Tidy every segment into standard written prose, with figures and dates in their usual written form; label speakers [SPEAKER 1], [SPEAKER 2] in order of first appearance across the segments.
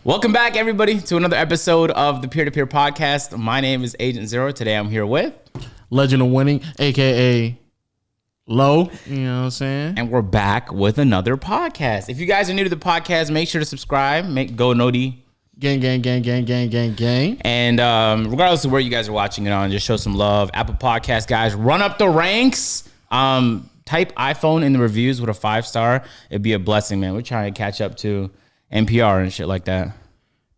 [SPEAKER 1] Welcome back, everybody, to another episode of the Peer-to-Peer Podcast. My name is Agent Zero. Today I'm here with
[SPEAKER 2] Legend of Winning, a.k.a. Low. You know what I'm saying?
[SPEAKER 1] And we're back with another podcast. If you guys are new to the podcast, make sure to subscribe. Go Noti.
[SPEAKER 2] Gang.
[SPEAKER 1] And regardless of where you guys are watching it on, just show some love. Apple Podcast, guys, run up the ranks. Type iPhone in the reviews with a 5-star. It'd be a blessing, man. We're trying to catch up to NPR and shit like that.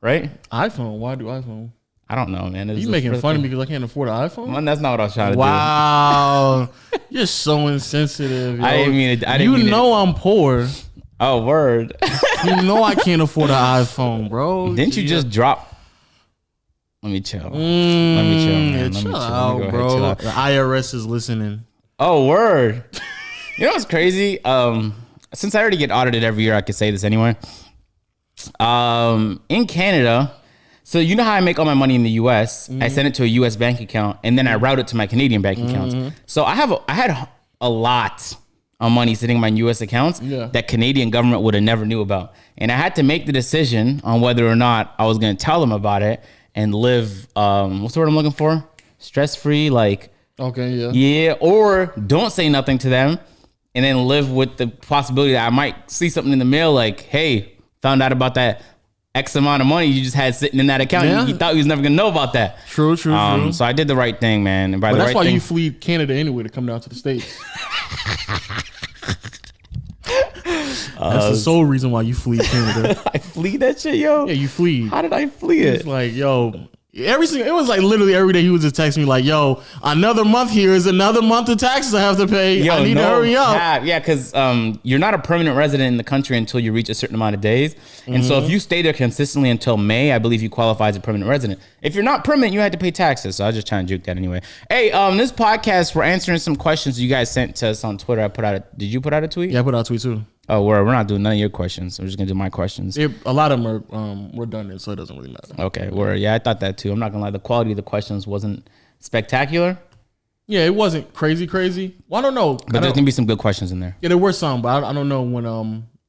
[SPEAKER 1] Right?
[SPEAKER 2] iPhone? Why do iPhone?
[SPEAKER 1] I don't know, man.
[SPEAKER 2] You making fun of me because I can't afford an iPhone?
[SPEAKER 1] Man, that's not what I was trying to do.
[SPEAKER 2] Wow. You're so insensitive. Yo.
[SPEAKER 1] I didn't mean it.
[SPEAKER 2] You know I'm poor.
[SPEAKER 1] Oh, word.
[SPEAKER 2] You know I can't afford an iPhone, bro.
[SPEAKER 1] Didn't you just drop? Let me chill. Let me chill, man.
[SPEAKER 2] Chill out, bro. Chill out. The IRS is listening.
[SPEAKER 1] Oh, word. You know what's crazy? Since I already get audited every year, I could say this anyway. In Canada, so you know how I make all my money in the US? I send it to a US bank account and then I route it to my Canadian bank accounts. So I had a lot of money sitting in my US accounts that Canadian government would have never knew about. And I had to make the decision on whether or not I was going to tell them about it and live, what's the word I'm looking for? Stress-free, like.
[SPEAKER 2] Okay, yeah.
[SPEAKER 1] Yeah, or don't say nothing to them and then live with the possibility that I might see something in the mail like, hey, found out about that X amount of money you just had sitting in that account.
[SPEAKER 2] Yeah.
[SPEAKER 1] You thought you was never going to know about that.
[SPEAKER 2] True.
[SPEAKER 1] So I did the right thing, man. And by the
[SPEAKER 2] that's
[SPEAKER 1] right
[SPEAKER 2] why
[SPEAKER 1] thing,
[SPEAKER 2] you flee Canada anyway to come down to the States. That's the sole reason why you flee Canada.
[SPEAKER 1] I flee that shit, yo.
[SPEAKER 2] Yeah, you flee.
[SPEAKER 1] How did I flee it?
[SPEAKER 2] It's like, yo, it was like literally every day he was just texting me like, yo, another month here is another month of taxes I have to pay. I need to hurry up.
[SPEAKER 1] Yeah, because you're not a permanent resident in the country until you reach a certain amount of days. And so if you stay there consistently until May, I believe you qualify as a permanent resident. If you're not permanent, you had to pay taxes. So I was just trying to juke that anyway. Hey, this podcast, we're answering some questions you guys sent to us on Twitter. Did you put out a tweet?
[SPEAKER 2] Yeah, I put out a tweet too.
[SPEAKER 1] Oh, we're not doing none of your questions. We're just going to do my questions.
[SPEAKER 2] A lot of them are redundant, so it doesn't really matter.
[SPEAKER 1] Okay, yeah, I thought that too. I'm not going to lie. The quality of the questions wasn't spectacular.
[SPEAKER 2] Yeah, it wasn't crazy. Well, I don't know.
[SPEAKER 1] But there's going to be some good questions in there.
[SPEAKER 2] Yeah, there were some, but I don't know when,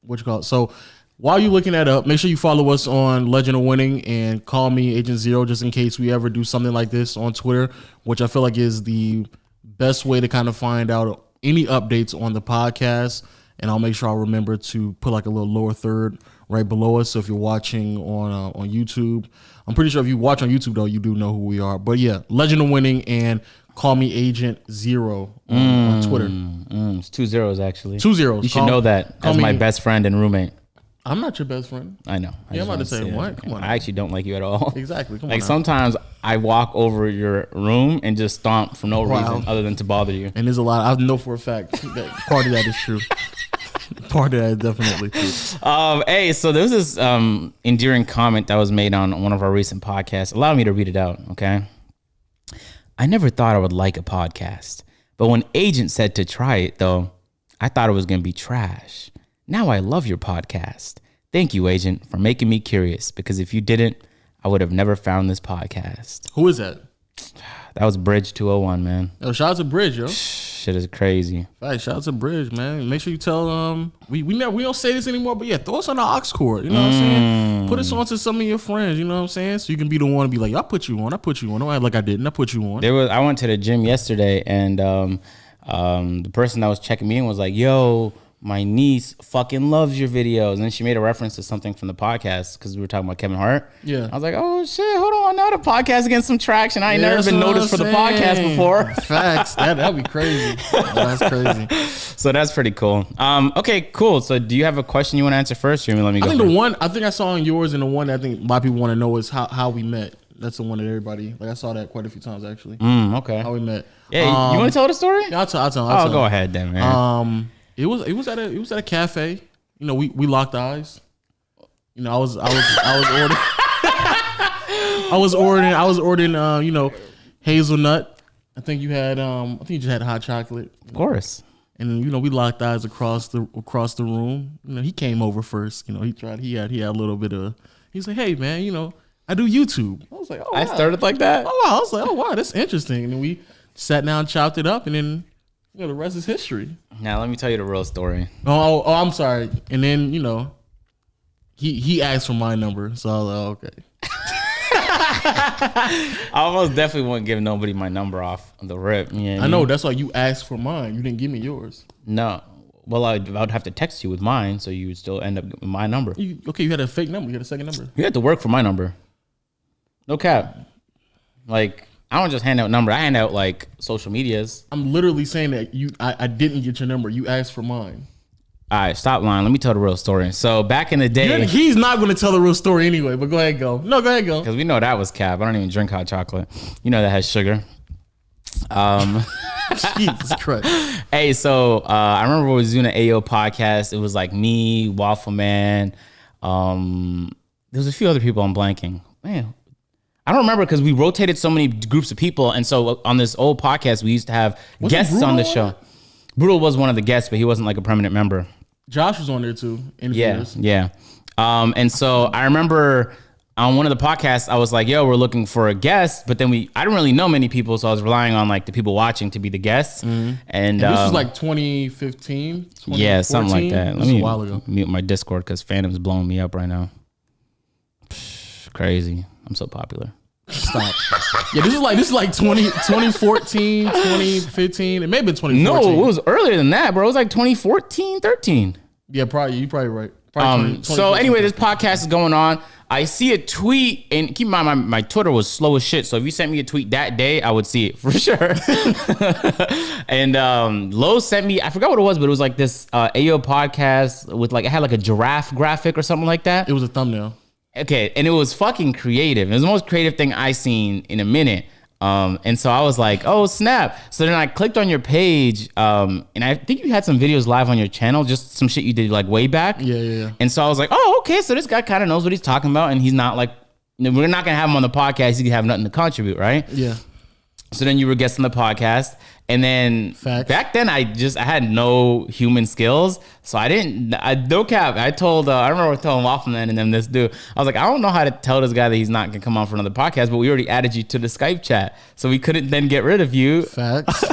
[SPEAKER 2] what you call it. So while you're looking that up, make sure you follow us on Legend of Winning and call me Agent Zero just in case we ever do something like this on Twitter, which I feel like is the best way to kind of find out any updates on the podcast. And I'll make sure I'll remember to put like a little lower third right below us. So if you're watching on YouTube, I'm pretty sure if you watch on YouTube though, you do know who we are. But yeah, Legend of Winning and call me Agent Zero on Twitter.
[SPEAKER 1] It's 2 zeros actually.
[SPEAKER 2] 2 zeros.
[SPEAKER 1] You should know that as my best friend and roommate.
[SPEAKER 2] I'm not your best friend.
[SPEAKER 1] I know.
[SPEAKER 2] I'm about to say what? Come on.
[SPEAKER 1] I actually don't like you at all.
[SPEAKER 2] Exactly. Come on.
[SPEAKER 1] Like sometimes I walk over your room and just stomp for no reason other than to bother you.
[SPEAKER 2] And there's a lot. I know for a fact that part of that is true. Part of that is definitely true.
[SPEAKER 1] Hey, so there was this endearing comment that was made on one of our recent podcasts. Allow me to read it out, okay? I never thought I would like a podcast, but when Agent said to try it, though, I thought it was going to be trash. Now I love your podcast. Thank you, Agent, for making me curious, because if you didn't, I would have never found this podcast.
[SPEAKER 2] Who is that?
[SPEAKER 1] That was Bridge 201, man.
[SPEAKER 2] Yo, shout out to Bridge, yo.
[SPEAKER 1] Shit is crazy.
[SPEAKER 2] Right, shout out to Bridge, man. Make sure you tell we don't say this anymore, but yeah, throw us on the aux cord. You know what I'm saying? Put us on to some of your friends. You know what I'm saying? So you can be the one to be like, I put you on. Don't act like I didn't. I put you on.
[SPEAKER 1] I went to the gym yesterday, and the person that was checking me in was like, "Yo, my niece fucking loves your videos," and then she made a reference to something from the podcast because we were talking about Kevin Hart.
[SPEAKER 2] Yeah,
[SPEAKER 1] I was like, "Oh shit, hold on, now the podcast getting some traction. I ain't never been noticed for the podcast before."
[SPEAKER 2] Facts, that'd be crazy. That's crazy.
[SPEAKER 1] So that's pretty cool. Okay, cool. So do you have a question you want to answer first, or let me go?
[SPEAKER 2] I think I saw on yours, and the one that I think a lot of people want to know is how we met. That's the one that everybody I saw that quite a few times actually.
[SPEAKER 1] Okay,
[SPEAKER 2] how we met.
[SPEAKER 1] Yeah, you want to tell the story?
[SPEAKER 2] Yeah, I'll tell.
[SPEAKER 1] Go ahead then, man.
[SPEAKER 2] It was at a cafe. You know, we locked eyes. You know, I was ordering you know, hazelnut. I think you just had hot chocolate.
[SPEAKER 1] Of course.
[SPEAKER 2] And you know, we locked eyes across the room. You know, he came over first. You know, he had a little bit of. He's like, hey man, you know, I do YouTube. I was like, oh wow.
[SPEAKER 1] I started like that.
[SPEAKER 2] Oh wow. I was like, oh wow, that's interesting. And then we sat down, chopped it up, and then you know, the rest is history.
[SPEAKER 1] Now let me tell you the real story.
[SPEAKER 2] Oh, I'm sorry. And then, you know, he asked for my number, so I was like, okay.
[SPEAKER 1] I almost definitely wouldn't give nobody my number off the rip.
[SPEAKER 2] I know, that's why you asked for mine. You didn't give me yours.
[SPEAKER 1] No. Well, I would have to text you with mine, so you would still end up with my number.
[SPEAKER 2] You had a fake number. You had a second number.
[SPEAKER 1] You had to work for my number. No cap. Like, I don't just hand out number. I hand out like social medias.
[SPEAKER 2] I'm literally saying that I didn't get your number. You asked for mine.
[SPEAKER 1] All right, stop lying. Let me tell the real story. So back in the day,
[SPEAKER 2] he's not going to tell the real story anyway. But go ahead, go. No, go ahead, go.
[SPEAKER 1] Because we know that was cap. I don't even drink hot chocolate. You know that has sugar.
[SPEAKER 2] Jesus Christ.
[SPEAKER 1] Hey, so I remember we was doing an AO podcast. It was like me, Waffle Man. There was a few other people. I'm blanking. Man, I don't remember because we rotated so many groups of people. And so on this old podcast, we used to have guests on the show. Brutal was one of the guests, but he wasn't like a permanent member.
[SPEAKER 2] Josh was on there too.
[SPEAKER 1] Yeah. And so I remember on one of the podcasts, I was like, yo, we're looking for a guest. But then I didn't really know many people. So I was relying on like the people watching to be the guests. Mm-hmm. And
[SPEAKER 2] this was like 2015,
[SPEAKER 1] yeah, something like that.
[SPEAKER 2] This was a while ago.
[SPEAKER 1] Mute my Discord because Phantom's blowing me up right now. Crazy. I'm so popular.
[SPEAKER 2] Stop. Yeah, this is like 2014, 2015. It may have been 2014.
[SPEAKER 1] No, it was earlier than that, bro. It was like 2014, 13.
[SPEAKER 2] Yeah, probably. You're probably right.
[SPEAKER 1] So anyway, this podcast is going on. I see a tweet, and keep in mind, my Twitter was slow as shit. So if you sent me a tweet that day, I would see it for sure. And Lo sent me, I forgot what it was, but it was like this AO podcast with like, it had like a giraffe graphic or something like that.
[SPEAKER 2] It was a thumbnail.
[SPEAKER 1] Okay, and it was fucking creative. It was the most creative thing I seen in a minute. And so I was like, oh, snap. So then I clicked on your page, and I think you had some videos live on your channel, just some shit you did like way back.
[SPEAKER 2] Yeah.
[SPEAKER 1] And so I was like, oh, okay, so this guy kind of knows what he's talking about, and he's not like, we're not going to have him on the podcast. He can have nothing to contribute, right?
[SPEAKER 2] Yeah.
[SPEAKER 1] So then you were guesting the podcast. And then back then I had no human skills. So no cap. I remember telling Waffleman and then this dude, I was like, I don't know how to tell this guy that he's not going to come on for another podcast, but we already added you to the Skype chat. So we couldn't then get rid of you.
[SPEAKER 2] Facts.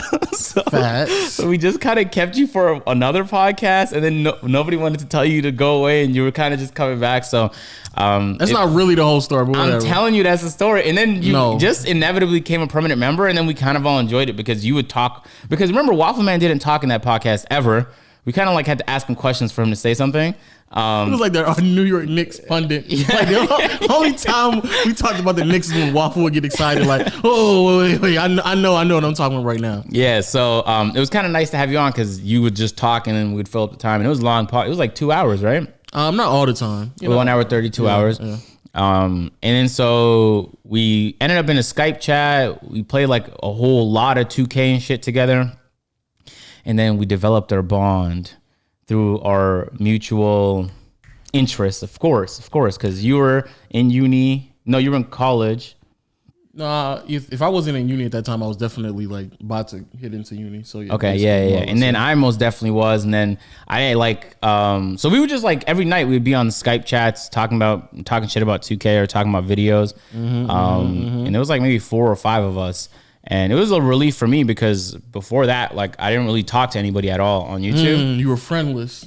[SPEAKER 1] So we just kind of kept you for another podcast. And then nobody wanted to tell you to go away and you were kind of just coming back. So
[SPEAKER 2] that's not really the whole story. But
[SPEAKER 1] I'm telling you, that's the story. And then you just inevitably became a permanent member. And then we kind of all enjoyed it because you would talk. Because remember, Waffle Man didn't talk in that podcast ever. We kind of like had to ask him questions for him to say something.
[SPEAKER 2] It was like the New York Knicks pundit. Yeah. Like the only time we talked about the Knicks is when Waffle would get excited. Like, oh, wait, I know what I'm talking about right now.
[SPEAKER 1] Yeah, so it was kind of nice to have you on because you would just talk and then we'd fill up the time. And it was long. It was like 2 hours, right?
[SPEAKER 2] Not all the time.
[SPEAKER 1] 1 hour, 32 hours. Yeah. And then so we ended up in a Skype chat. We played like a whole lot of 2K and shit together. And then we developed our bond through our mutual interests, of course, because you were in uni. No, you were in college.
[SPEAKER 2] No, if I wasn't in uni at that time, I was definitely like about to hit into uni. So yeah.
[SPEAKER 1] Okay, yeah. And then I most definitely was. And then I like, so we would just like every night we'd be on Skype chats talking shit about 2K or talking about videos. And it was like maybe 4 or 5 of us. And it was a relief for me because before that, like I didn't really talk to anybody at all on YouTube.
[SPEAKER 2] You were friendless.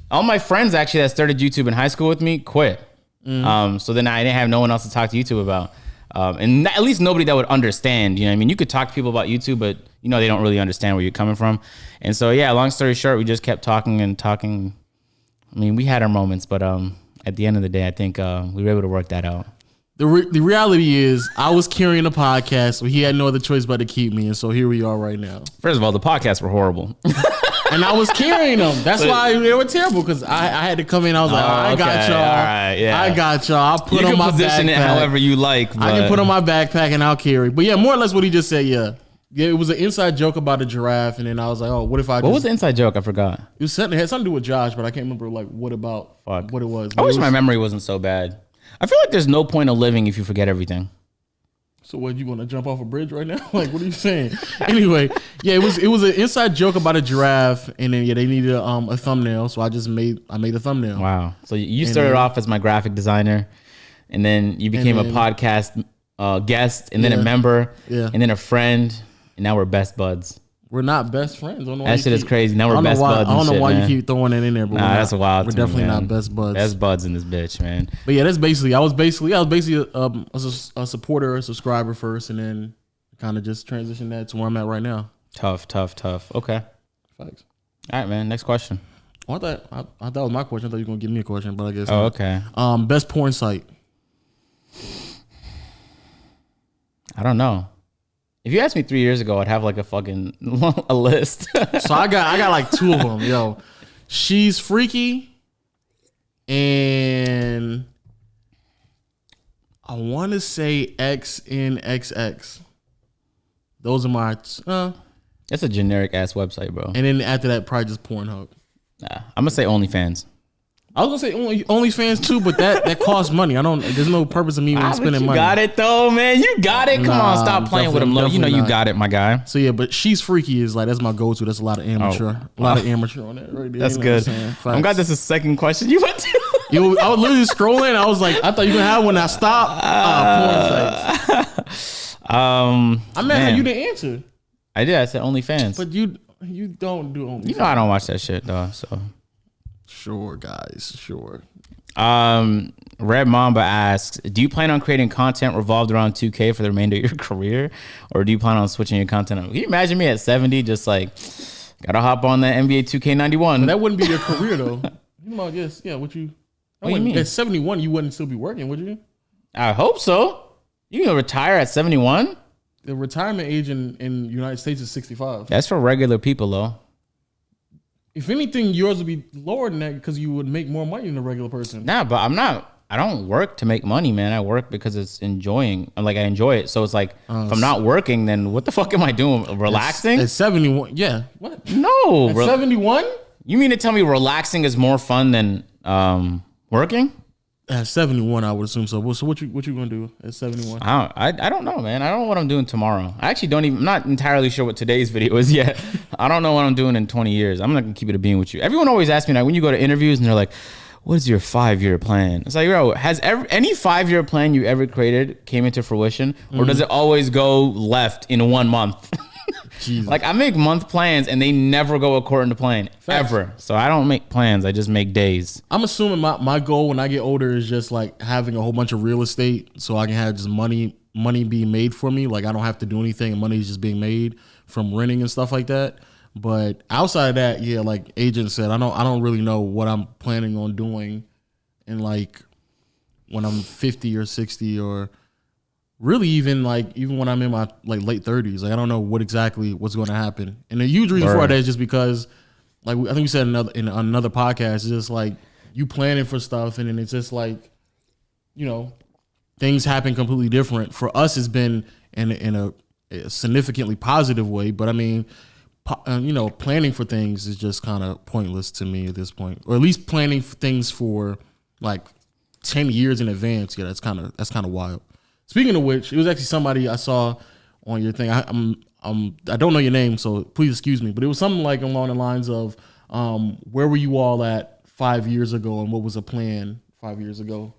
[SPEAKER 1] All my friends actually that started YouTube in high school with me quit. So then I didn't have no one else to talk to YouTube about. And at least nobody that would understand, you know what I mean? You could talk to people about YouTube, but you know, they don't really understand where you're coming from. And so, yeah, long story short, we just kept talking and talking. I mean, we had our moments, but at the end of the day, I think we were able to work that out.
[SPEAKER 2] The reality is I was carrying a podcast, so he had no other choice but to keep me. And so here we are right now.
[SPEAKER 1] First of all, the podcasts were horrible.
[SPEAKER 2] And I was carrying them. That's why they were terrible because I had to come in. I was like, I got y'all. All right, yeah. I got y'all. I'll put on my backpack. You can position it
[SPEAKER 1] however you like. But
[SPEAKER 2] I can put on my backpack and I'll carry. But yeah, more or less what he just said, yeah. Yeah, it was an inside joke about a giraffe. And then I was like, oh, what if I
[SPEAKER 1] What was the inside joke? I forgot.
[SPEAKER 2] It had something to do with Josh, but I can't remember like what it was.
[SPEAKER 1] I wish my memory wasn't so bad. I feel like there's no point of living if you forget everything.
[SPEAKER 2] So what, you want to jump off a bridge right now? Like, what are you saying? Anyway, yeah, it was an inside joke about a giraffe, and then they needed a thumbnail, so I made a thumbnail.
[SPEAKER 1] Wow. So you started off as my graphic designer, and then you became a podcast guest, and then a member, and then a friend, and now we're best buds.
[SPEAKER 2] We're not best friends. I don't know
[SPEAKER 1] that shit is crazy. Now we're best buds.
[SPEAKER 2] I don't know
[SPEAKER 1] shit,
[SPEAKER 2] why
[SPEAKER 1] man.
[SPEAKER 2] you keep throwing it in there, but
[SPEAKER 1] that's wild.
[SPEAKER 2] We're definitely not best buds.
[SPEAKER 1] Best buds in this bitch, man.
[SPEAKER 2] But yeah, that's basically. I was basically a supporter, a subscriber first, and then kind of just transitioned that to where I'm at right now.
[SPEAKER 1] Tough. Okay.
[SPEAKER 2] Facts.
[SPEAKER 1] All right, man. Next question.
[SPEAKER 2] Well, I thought that was my question. I thought you were gonna give me a question, but I guess.
[SPEAKER 1] Oh,
[SPEAKER 2] not.
[SPEAKER 1] okay.
[SPEAKER 2] Best porn site.
[SPEAKER 1] I don't know. If you asked me 3 years ago, I'd have like a fucking a list.
[SPEAKER 2] So I got like 2 of them. Yo, She's Freaky, and I want to say XNXX. Those are my.
[SPEAKER 1] That's a generic ass website, bro.
[SPEAKER 2] And then after that, probably just Pornhub.
[SPEAKER 1] Nah, I'm gonna say OnlyFans.
[SPEAKER 2] I was gonna say OnlyFans too, but that costs money. There's no purpose of me spending money.
[SPEAKER 1] You got it though, man. You got it. Come on, stop playing with him, Lo. You know you got it, my guy.
[SPEAKER 2] So yeah, but She's Freaky is like that's my go-to. That's a lot of amateur, on that right there.
[SPEAKER 1] That's good. I'm glad this is the second question you went to.
[SPEAKER 2] I was literally scrolling. I was like, I thought you were gonna have one. I stopped. Porn sites. I'm mad how you didn't answer.
[SPEAKER 1] I did. I said OnlyFans.
[SPEAKER 2] But you don't do OnlyFans.
[SPEAKER 1] You know I don't watch that shit though. So.
[SPEAKER 2] Sure, guys. Sure.
[SPEAKER 1] Red Mamba asks, do you plan on creating content revolved around 2K for the remainder of your career? Or do you plan on switching your content up? Can you imagine me at 70 just like, gotta hop on that NBA 2K91?
[SPEAKER 2] But that wouldn't be your career though. You might guess, yeah, what you mean? At 71, you wouldn't still be working, would you?
[SPEAKER 1] I hope so. You can retire at 71?
[SPEAKER 2] The retirement age in the United States is 65.
[SPEAKER 1] That's for regular people though.
[SPEAKER 2] If anything, yours would be lower than that because you would make more money than a regular person.
[SPEAKER 1] Nah, but I don't work to make money, man. I work because it's enjoying. I enjoy it. So it's like, if I'm not working, then what the fuck am I doing? Relaxing?
[SPEAKER 2] At 71, yeah. What?
[SPEAKER 1] No.
[SPEAKER 2] At 71?
[SPEAKER 1] You mean to tell me relaxing is more fun than working?
[SPEAKER 2] At 71, I would assume so. So what you gonna do at 71?
[SPEAKER 1] I don't know, man. I don't know what I'm doing tomorrow. I actually I'm not entirely sure what today's video is yet. I don't know what I'm doing in 20 years. I'm not gonna keep it a bean with you. Everyone always asks me, like, when you go to interviews and they're like, what is your 5-year plan? It's like, bro, has any 5-year plan you ever created came into fruition? Or does it always go left in 1 month? Like, I make month plans and they never go according to plan. Facts. Ever. So I don't make plans. I just make days.
[SPEAKER 2] I'm assuming my goal when I get older is just like having a whole bunch of real estate so I can have just money being made for me. Like, I don't have to do anything and money is just being made from renting and stuff like that. But outside of that, yeah, like Agent said, I don't really know what I'm planning on doing in like when I'm 50 or 60 or really even when I'm in my like late 30s. Like, I don't know what's going to happen. And a huge reason for that is just because, like, I think we said in another podcast, it's just like you planning for stuff and then it's just like, you know, things happen completely different. For us, it's been in a significantly positive way, but I mean, you know, planning for things is just kind of pointless to me at this point, or at least planning for things for like 10 years in advance. Yeah, that's kind of wild. Speaking of which, it was actually somebody I saw on your thing. I don't know your name, so please excuse me, but it was something like along the lines of, where were you all at 5 years ago, and what was the plan 5 years ago?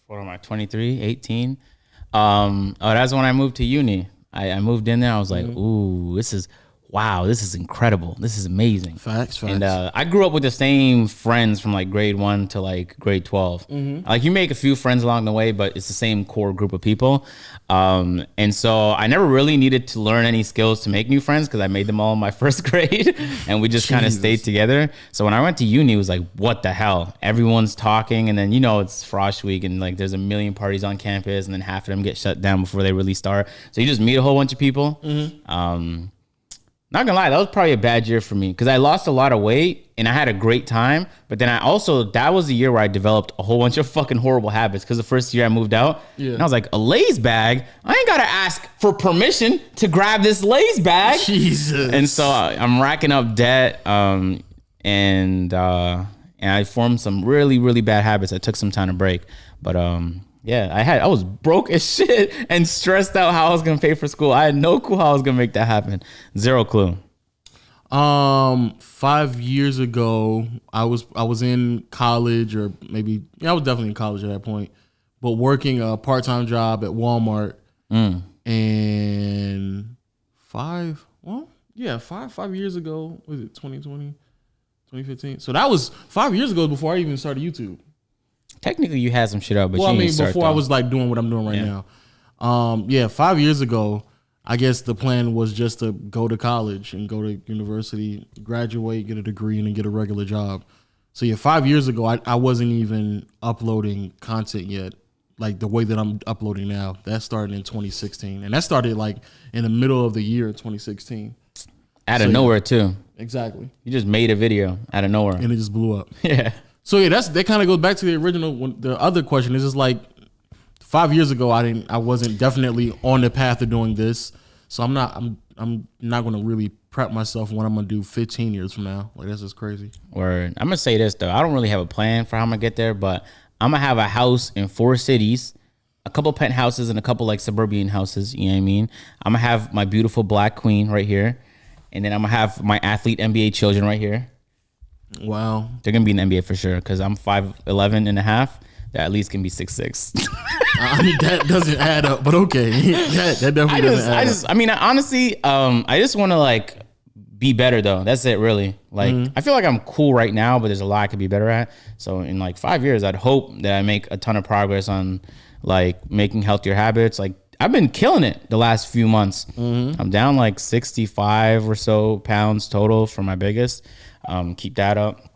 [SPEAKER 1] What am I, 23, 18? That's when I moved to uni. I moved in there. I was like, ooh, this is incredible. This is amazing.
[SPEAKER 2] Facts.
[SPEAKER 1] And I grew up with the same friends from like grade 1 to like grade 12. Like, you make a few friends along the way, but it's the same core group of people. And so I never really needed to learn any skills to make new friends because I made them all in my first grade and we just kind of stayed together. So when I went to uni, it was like, what the hell? Everyone's talking, and then, you know, it's Frosh Week and like there's a million parties on campus and then half of them get shut down before they really start. So you just meet a whole bunch of people. Not gonna lie, that was probably a bad year for me because I lost a lot of weight and I had a great time. But then that was the year where I developed a whole bunch of fucking horrible habits because the first year I moved out, and I was like, a Lay's bag? I ain't gotta ask for permission to grab this Lay's bag.
[SPEAKER 2] Jesus.
[SPEAKER 1] And so I'm racking up debt, and I formed some really, really bad habits that took some time to break. But yeah, I was broke as shit and stressed out how I was gonna pay for school. I had no clue how I was gonna make that happen. Zero clue.
[SPEAKER 2] 5 years ago, I was in college, or maybe I was definitely in college at that point, but working a part-time job at Walmart. And Yeah, five years ago. Was it 2020, 2015? So that was 5 years ago before I even started YouTube.
[SPEAKER 1] Technically, you had some shit up, but
[SPEAKER 2] Well,
[SPEAKER 1] you
[SPEAKER 2] I mean,
[SPEAKER 1] didn't start,
[SPEAKER 2] before I was like doing what I'm doing right now. Yeah, 5 years ago, I guess the plan was just to go to college and go to university, graduate, get a degree, and then get a regular job. So yeah, 5 years ago, I wasn't even uploading content yet, like the way that I'm uploading now. That started in 2016, and that started like in the middle of the year 2016.
[SPEAKER 1] Out of nowhere too.
[SPEAKER 2] Exactly.
[SPEAKER 1] You just made a video out of nowhere,
[SPEAKER 2] and it just blew up.
[SPEAKER 1] Yeah.
[SPEAKER 2] So yeah, that kind of goes back to the original. The other question is just like 5 years ago, I wasn't definitely on the path of doing this. So I'm not going to really prep myself when I'm going to do 15 years from now. Like, that's just crazy.
[SPEAKER 1] Word. I'm going to say this, though. I don't really have a plan for how I'm going to get there, but I'm going to have a house in 4 cities, a couple penthouses and a couple like suburban houses. You know what I mean? I'm going to have my beautiful black queen right here. And then I'm going to have my athlete NBA children right here.
[SPEAKER 2] Wow.
[SPEAKER 1] They're going to be in the NBA for sure because I'm 5'11" and a half. That at least can be 6'6".
[SPEAKER 2] I mean, that doesn't add up, but okay. That definitely doesn't add up.
[SPEAKER 1] I mean, honestly, I just want to like be better though. That's it really. Like, I feel like I'm cool right now, but there's a lot I could be better at. So in like 5 years, I'd hope that I make a ton of progress on like making healthier habits. Like I've been killing it the last few months. I'm down like 65 or so pounds total for my biggest. Keep that up.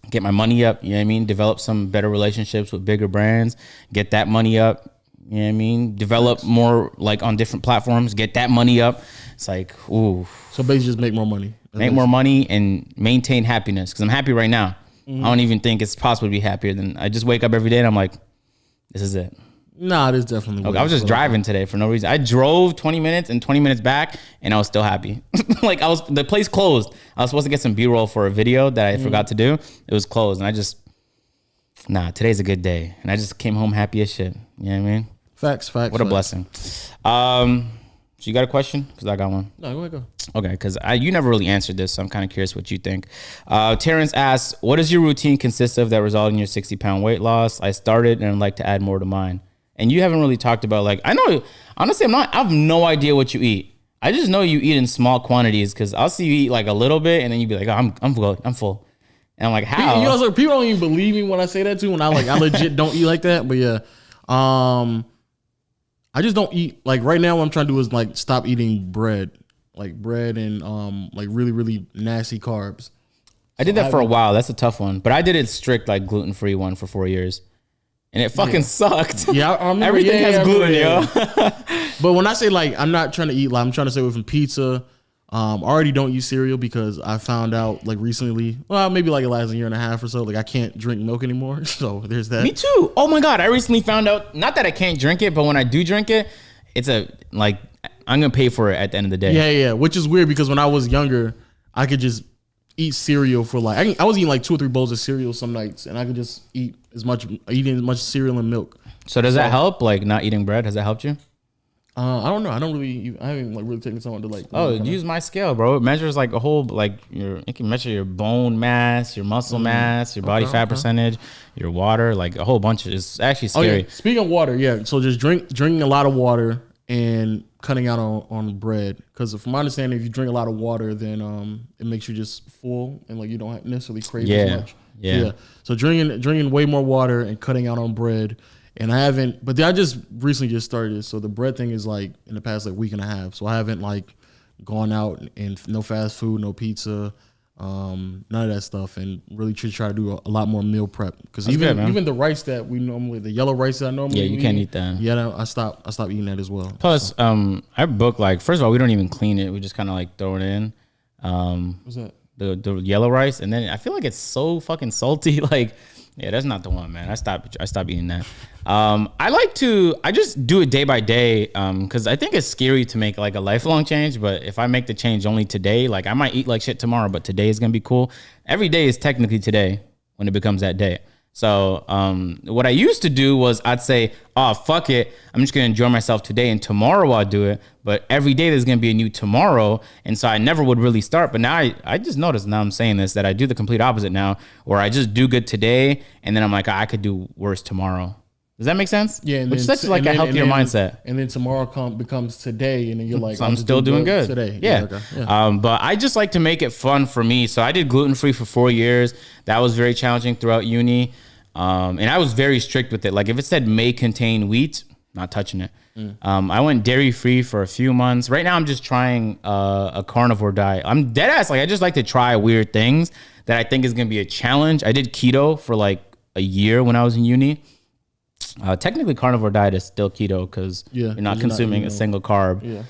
[SPEAKER 1] Get my money up, you know what I mean? Develop some better relationships with bigger brands. Get that money up, you know what I mean? Develop more like on different platforms. Get that money up. It's like, ooh.
[SPEAKER 2] So basically just make more money.
[SPEAKER 1] Make more money and maintain happiness because I'm happy right now. I don't even think it's possible to be happier than I just wake up every day and I'm like, this is it.
[SPEAKER 2] Nah, there's definitely.
[SPEAKER 1] Okay, I was just driving today for no reason. I drove 20 minutes and 20 minutes back, and I was still happy. Like the place closed. I was supposed to get some B-roll for a video that I forgot to do. It was closed, and I just, today's a good day, and I just came home happy as shit. You know what I mean?
[SPEAKER 2] Facts.
[SPEAKER 1] What a blessing. So you got a question? Because I got one.
[SPEAKER 2] No, go ahead, go.
[SPEAKER 1] Okay, because you never really answered this, so I'm kind of curious what you think. Terrence asks, what does your routine consist of that resulted in your 60-pound weight loss? I started, and I'd like to add more to mine. And you haven't really talked about like, I know, honestly, I have no idea what you eat. I just know you eat in small quantities because I'll see you eat like a little bit and then you be like, oh, I'm full. And I'm like, how?
[SPEAKER 2] People don't even believe me when I say that too. When I legit don't eat like that. But yeah, I just don't eat like right now. What I'm trying to do is like stop eating bread and like really, really nasty carbs.
[SPEAKER 1] I did that for a while. That's a tough one. But I did it strict like gluten-free one for 4 years. And it fucking sucked.
[SPEAKER 2] Yeah, I remember.
[SPEAKER 1] Everything has gluten, yo.
[SPEAKER 2] But when I say like I'm not trying to eat, like I'm trying to stay away from pizza. I already don't eat cereal because I found out like recently, well, maybe like the last year and a half or so, like I can't drink milk anymore. So there's that.
[SPEAKER 1] Me too. Oh my God. I recently found out, not that I can't drink it, but when I do drink it, it's I'm going to pay for it at the end of the day.
[SPEAKER 2] Yeah. Which is weird because when I was younger, I could just eat cereal for like, I was eating like 2 or 3 bowls of cereal some nights and I could just eating as much cereal and milk.
[SPEAKER 1] So does that help? Like not eating bread, has that helped you?
[SPEAKER 2] I don't know. I haven't like really taken someone to like.
[SPEAKER 1] Use my scale, bro. It measures like a whole it can measure your bone mass, your muscle mass, your body fat percentage, your water, like a whole bunch of. It's actually scary.
[SPEAKER 2] Oh, yeah. Speaking of water, yeah. So just drinking a lot of water and cutting out on bread, because from my understanding, if you drink a lot of water, then it makes you just full and like you don't necessarily crave as much. Yeah. So drinking way more water and cutting out on bread. And I haven't, but I just recently just started this. So the bread thing is like in the past like week and a half. So I haven't like gone out and no fast food, no pizza, none of that stuff, and really try to do a lot more meal prep. Because even the rice that we normally, the yellow rice that I normally
[SPEAKER 1] eat, can't eat that.
[SPEAKER 2] Yeah, I stopped eating that as well.
[SPEAKER 1] Plus, I book like, first of all, we don't even clean it. We just kind of like throw it in.
[SPEAKER 2] What's that?
[SPEAKER 1] The yellow rice, and then I feel like it's so fucking salty. Like, yeah, that's not the one, man. I stopped eating that. I just do it day by day, because I think it's scary to make like a lifelong change. But if I make the change only today, like I might eat like shit tomorrow, but today is gonna be cool. Every day is technically today when it becomes that day. So what I used to do was I'd say, oh, fuck it, I'm just gonna enjoy myself today, and tomorrow I'll do it. But every day there's gonna be a new tomorrow, and so I never would really start. But now I just noticed, now I'm saying this, that I do the complete opposite now, where I just do good today, and then I'm like, I could do worse tomorrow. Does that make sense?
[SPEAKER 2] Yeah, and
[SPEAKER 1] which
[SPEAKER 2] then,
[SPEAKER 1] sets like a healthier mindset.
[SPEAKER 2] And then tomorrow becomes today, and then you're like,
[SPEAKER 1] So I'm still doing good
[SPEAKER 2] today.
[SPEAKER 1] Yeah.
[SPEAKER 2] Okay. Yeah.
[SPEAKER 1] But I just like to make it fun for me. So I did gluten free for 4 years. That was very challenging throughout uni. And I was very strict with it. Like if it said may contain wheat, not touching it. I went dairy free for a few months. Right now I'm just trying a carnivore diet. I'm dead ass. Like I just like to try weird things that I think is going to be a challenge. I did keto for like a year when I was in uni. Technically carnivore diet is still keto because you're not consuming a single carb.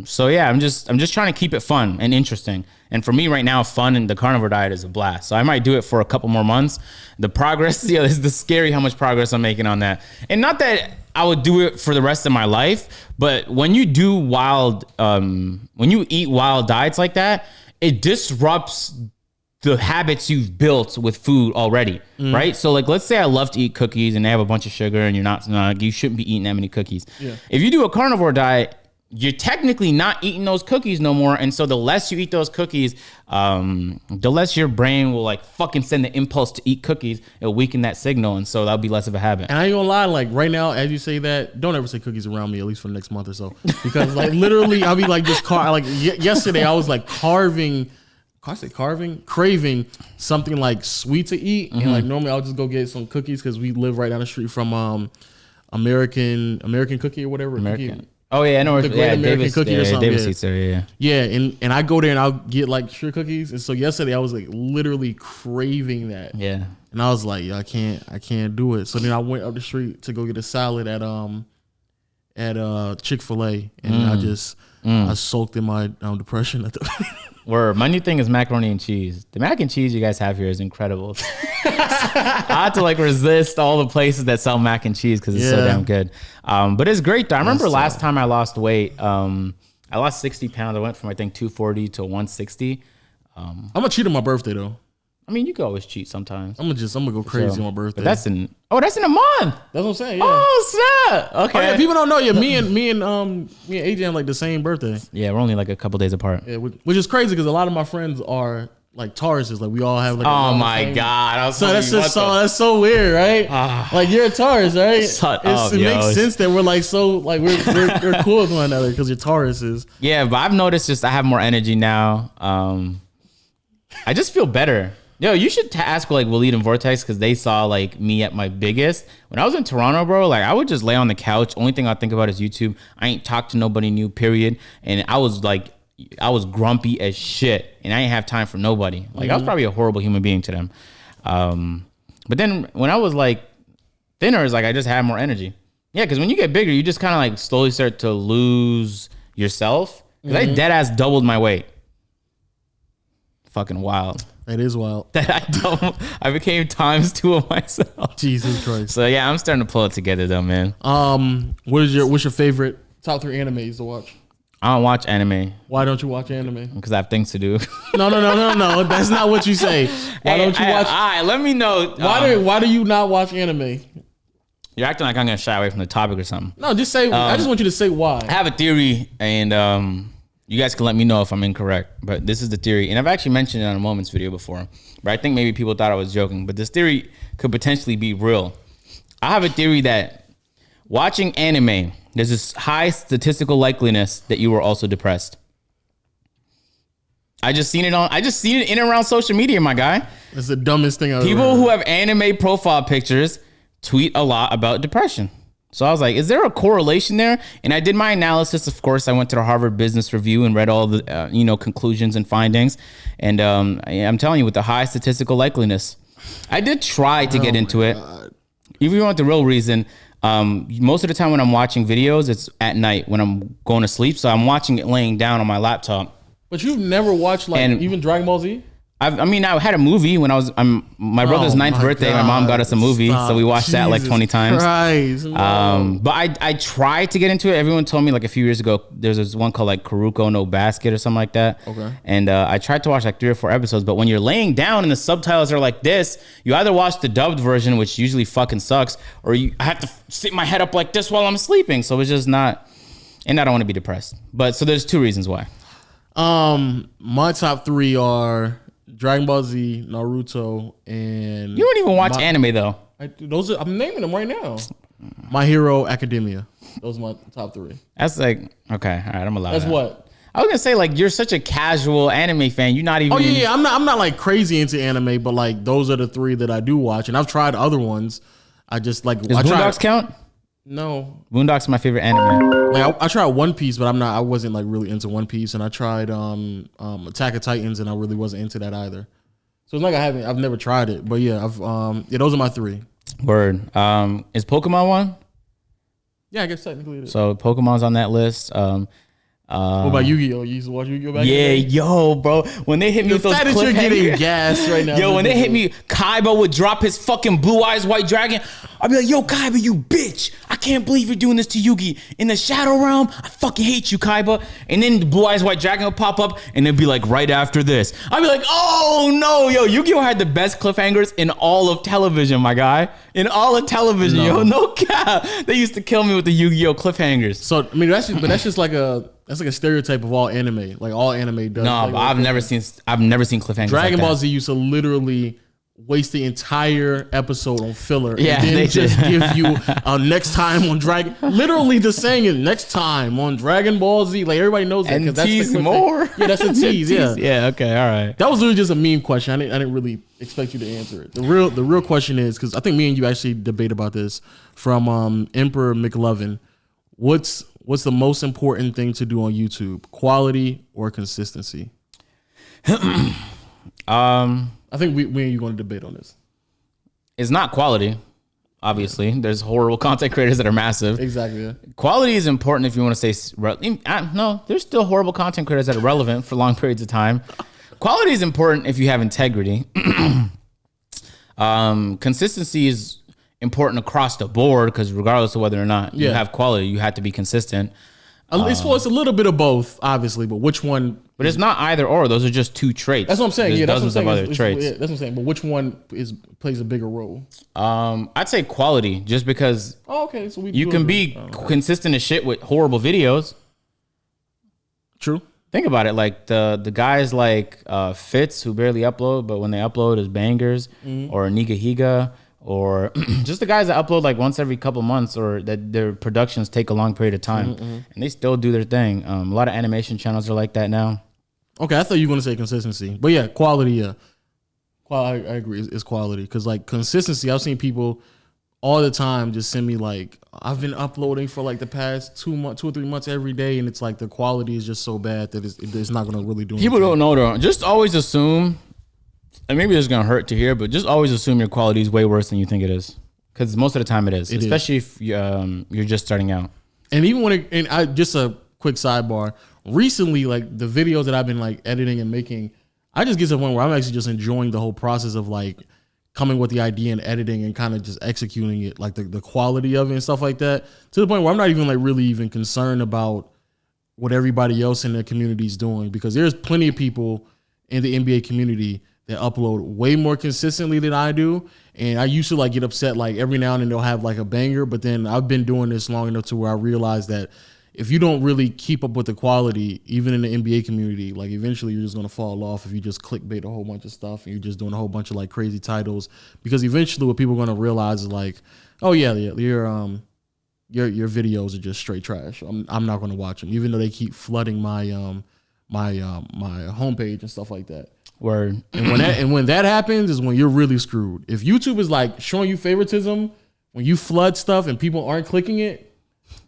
[SPEAKER 1] So yeah, I'm just trying to keep it fun and interesting. And for me right now, fun and the carnivore diet is a blast. So I might do it for a couple more months. The progress, this is scary how much progress I'm making on that. And not that I would do it for the rest of my life, but when you do when you eat wild diets like that, it disrupts the habits you've built with food already, right? So like, let's say I love to eat cookies and they have a bunch of sugar and you shouldn't be eating that many cookies. If you do a carnivore diet, you're technically not eating those cookies no more. And so the less you eat those cookies, the less your brain will like fucking send the impulse to eat cookies. It'll weaken that signal. And so that'll be less of a habit.
[SPEAKER 2] And I ain't gonna lie, like right now, as you say that, don't ever say cookies around me, at least for the next month or so. Because like literally I'll be like just yesterday I was like craving something like sweet to eat. And like normally I'll just go get some cookies because we live right down the street from American Cookie or whatever.
[SPEAKER 1] American. Oh yeah, I know.
[SPEAKER 2] The Great American Cookie or something.
[SPEAKER 1] Davis eats there,
[SPEAKER 2] yeah. And I go there and I'll get like sugar cookies. And so yesterday I was like literally craving that.
[SPEAKER 1] Yeah.
[SPEAKER 2] And I was like, I can't do it. So then I went up the street to go get a salad at Chick-fil-A, and I soaked in my depression at the
[SPEAKER 1] Word. My new thing is macaroni and cheese. The mac and cheese you guys have here is incredible. I had to like resist all the places that sell mac and cheese because it's so damn good. But it's great though. I remember last time I lost weight, I lost 60 pounds. I went from I think 240 to 160.
[SPEAKER 2] I'm gonna cheat on my birthday though.
[SPEAKER 1] I mean, you can always cheat sometimes.
[SPEAKER 2] I'm gonna go crazy on my birthday.
[SPEAKER 1] But that's in a month.
[SPEAKER 2] That's what I'm saying. Yeah.
[SPEAKER 1] Oh snap! Okay.
[SPEAKER 2] Oh, yeah, people don't know. Yeah, me and AJ have like the same birthday.
[SPEAKER 1] Yeah, we're only like a couple days apart.
[SPEAKER 2] Yeah, which is crazy because a lot of my friends are like Tauruses. Like we all have like.
[SPEAKER 1] Oh my god!
[SPEAKER 2] So that's so weird, right? Like you're a Taurus, right? It makes sense that we're like we're cool with one another because you're Tauruses.
[SPEAKER 1] Yeah, but I've noticed I have more energy now. I just feel better. Yo, you should ask like Waleed and Vortex because they saw like me at my biggest. When I was in Toronto, bro, like I would just lay on the couch. Only thing I think about is YouTube. I ain't talked to nobody new, period. And I was grumpy as shit and I ain't have time for nobody. Like I was probably a horrible human being to them. But then when I was like thinner, it's like I just had more energy. Yeah, because when you get bigger, you just kind of like slowly start to lose yourself. Because I dead ass doubled my weight. Fucking wild.
[SPEAKER 2] That is wild.
[SPEAKER 1] I became ×2 of myself.
[SPEAKER 2] Jesus Christ.
[SPEAKER 1] So yeah, I'm starting to pull it together though, man.
[SPEAKER 2] What's your favorite top 3 animes to watch?
[SPEAKER 1] I don't watch anime.
[SPEAKER 2] Why don't you watch anime?
[SPEAKER 1] Because I have things to do.
[SPEAKER 2] No. That's not what you say. Why don't you watch?
[SPEAKER 1] All right, let me know.
[SPEAKER 2] Why do you not watch anime?
[SPEAKER 1] You're acting like I'm gonna shy away from the topic or something.
[SPEAKER 2] No, just say. I just want you to say why.
[SPEAKER 1] I have a theory, and you guys can let me know if I'm incorrect, but this is the theory. And I've actually mentioned it on a Moments video before, but I think maybe people thought I was joking, but this theory could potentially be real. I have a theory that watching anime, there's this high statistical likeliness that you were also depressed. I just seen it in and around social media, my guy.
[SPEAKER 2] It's the dumbest thing I've ever
[SPEAKER 1] People
[SPEAKER 2] heard.
[SPEAKER 1] who have anime profile pictures tweet a lot about depression. So I was like, is there a correlation there? And I did my analysis. Of course, I went to the Harvard Business Review and read all the conclusions and findings. And I'm telling you, with the high statistical likeliness, I did try to get into it. If you want the real reason, most of the time when I'm watching videos, it's at night when I'm going to sleep. So I'm watching it laying down on my laptop.
[SPEAKER 2] But you've never watched even Dragon Ball Z?
[SPEAKER 1] I had a movie when I was my brother's 9th birthday. God. My mom got us a movie, so we watched that like 20 times.
[SPEAKER 2] Christ, no.
[SPEAKER 1] But I tried to get into it. Everyone told me like a few years ago there's this one called like Kuruko no Basket or something like that.
[SPEAKER 2] Okay.
[SPEAKER 1] And I tried to watch like 3 or 4 episodes, but when you're laying down and the subtitles are like this, you either watch the dubbed version, which usually fucking sucks, or I have to sit my head up like this while I'm sleeping. So it's just not. And I don't want to be depressed. But so there's 2 reasons why.
[SPEAKER 2] My top 3 are Dragon Ball Z, Naruto, and
[SPEAKER 1] you don't even watch anime though.
[SPEAKER 2] I'm naming them right now. My Hero Academia. Those are my top 3.
[SPEAKER 1] That's like okay. All right, I'm allowed.
[SPEAKER 2] That's
[SPEAKER 1] that.
[SPEAKER 2] what.
[SPEAKER 1] I was gonna say like you're such a casual anime fan. You're not even.
[SPEAKER 2] Oh yeah. I'm not like crazy into anime, but like those are the 3 that I do watch, and I've tried other ones. I just like.
[SPEAKER 1] Does Boondocks count?
[SPEAKER 2] No.
[SPEAKER 1] Boondocks is my favorite anime.
[SPEAKER 2] Like I tried One Piece, but I wasn't like really into One Piece, and I tried Attack of Titans, and I really wasn't into that either. So it's like I've never tried it, but yeah, those are my 3.
[SPEAKER 1] Word. Is Pokemon one?
[SPEAKER 2] Yeah, I guess technically it is.
[SPEAKER 1] So Pokemon's on that list.
[SPEAKER 2] What about Yu-Gi-Oh? You used to watch Yu-Gi-Oh back
[SPEAKER 1] Yeah,
[SPEAKER 2] in the day?
[SPEAKER 1] yo, bro. When they hit me with those
[SPEAKER 2] fact that you're getting
[SPEAKER 1] cliffhangers,
[SPEAKER 2] gas right now.
[SPEAKER 1] yo, when they hit me, Kaiba would drop his fucking blue eyes white dragon. I'd be like, yo, Kaiba, you bitch. I can't believe you're doing this to Yugi. In the Shadow Realm, I fucking hate you, Kaiba. And then the blue eyes white dragon would pop up and it'd be like right after this. I'd be like, oh no, yo, Yu-Gi-Oh had the best cliffhangers in all of television, my guy. In all of television, yo, no cap. They used to kill me with the Yu-Gi-Oh cliffhangers.
[SPEAKER 2] So I mean, that's just like a stereotype of all anime. Like all anime does.
[SPEAKER 1] No,
[SPEAKER 2] like,
[SPEAKER 1] but I've never seen cliffhangers.
[SPEAKER 2] Dragon
[SPEAKER 1] like
[SPEAKER 2] Ball
[SPEAKER 1] that.
[SPEAKER 2] Z used to literally waste the entire episode on filler.
[SPEAKER 1] Yeah,
[SPEAKER 2] and then
[SPEAKER 1] they
[SPEAKER 2] just
[SPEAKER 1] did.
[SPEAKER 2] give you next time on Dragon. Literally just saying it next time on Dragon Ball Z. Like everybody knows that.
[SPEAKER 1] And
[SPEAKER 2] That's
[SPEAKER 1] tease
[SPEAKER 2] the
[SPEAKER 1] more.
[SPEAKER 2] Yeah, that's a tease. Yeah.
[SPEAKER 1] Yeah. Okay. All right.
[SPEAKER 2] That was literally just a meme question. I didn't really expect you to answer it. The real question is, because I think me and you actually debate about this, from Emperor McLovin. What's the most important thing to do on YouTube? Quality or consistency? I think we and you going to debate on this.
[SPEAKER 1] It's not quality. Obviously, there's horrible content creators that are massive.
[SPEAKER 2] Exactly. Yeah.
[SPEAKER 1] Quality is important if you want to stay. No, there's still horrible content creators that are relevant for long periods of time. Quality is important if you have integrity. Consistency is important across the board because regardless of whether or not you have quality, you have to be consistent.
[SPEAKER 2] It's a little bit of both, obviously, but which one?
[SPEAKER 1] But it's not either or. Those are just two traits.
[SPEAKER 2] That's what I'm saying.
[SPEAKER 1] There's dozens of other traits.
[SPEAKER 2] Yeah, that's what I'm saying. But which one plays a bigger role?
[SPEAKER 1] I'd say quality, just because.
[SPEAKER 2] Oh, okay. So
[SPEAKER 1] you can be consistent as shit with horrible videos.
[SPEAKER 2] True.
[SPEAKER 1] Think about it, like the guys like Fitz who barely upload, but when they upload is bangers, or Nigahiga, or just the guys that upload like once every couple months, or that their productions take a long period of time, and they still do their thing. A lot of animation channels are like that now.
[SPEAKER 2] Okay, I thought you were going to say consistency, but yeah, quality. Yeah, I agree. It's quality because like consistency, I've seen people all the time just send me like, I've been uploading for like the past 2 or 3 months every day, and it's like the quality is just so bad that it's not going to really do anything.
[SPEAKER 1] People don't know though. Just always assume, and maybe it's going to hurt to hear, but just always assume your quality is way worse than you think it is, because most of the time it is, especially if you're just starting out. And
[SPEAKER 2] even just a quick sidebar. Recently, like the videos that I've been like editing and making, I just get to the point where I'm actually just enjoying the whole process of like coming with the idea and editing and kind of just executing it, like the quality of it and stuff like that, to the point where I'm not even like really even concerned about what everybody else in the community is doing, because there's plenty of people in the NBA community that upload way more consistently than I do. And I used to like get upset like every now and then they'll have like a banger, but then I've been doing this long enough to where I realize that if you don't really keep up with the quality, even in the NBA community, like eventually you're just going to fall off if you just clickbait a whole bunch of stuff and you're just doing a whole bunch of like crazy titles, because eventually what people are going to realize is like, oh yeah, your videos are just straight trash. I'm not going to watch them, even though they keep flooding my my homepage and stuff like that.
[SPEAKER 1] Word.
[SPEAKER 2] And when that happens is when you're really screwed. If YouTube is like showing you favoritism, when you flood stuff and people aren't clicking it,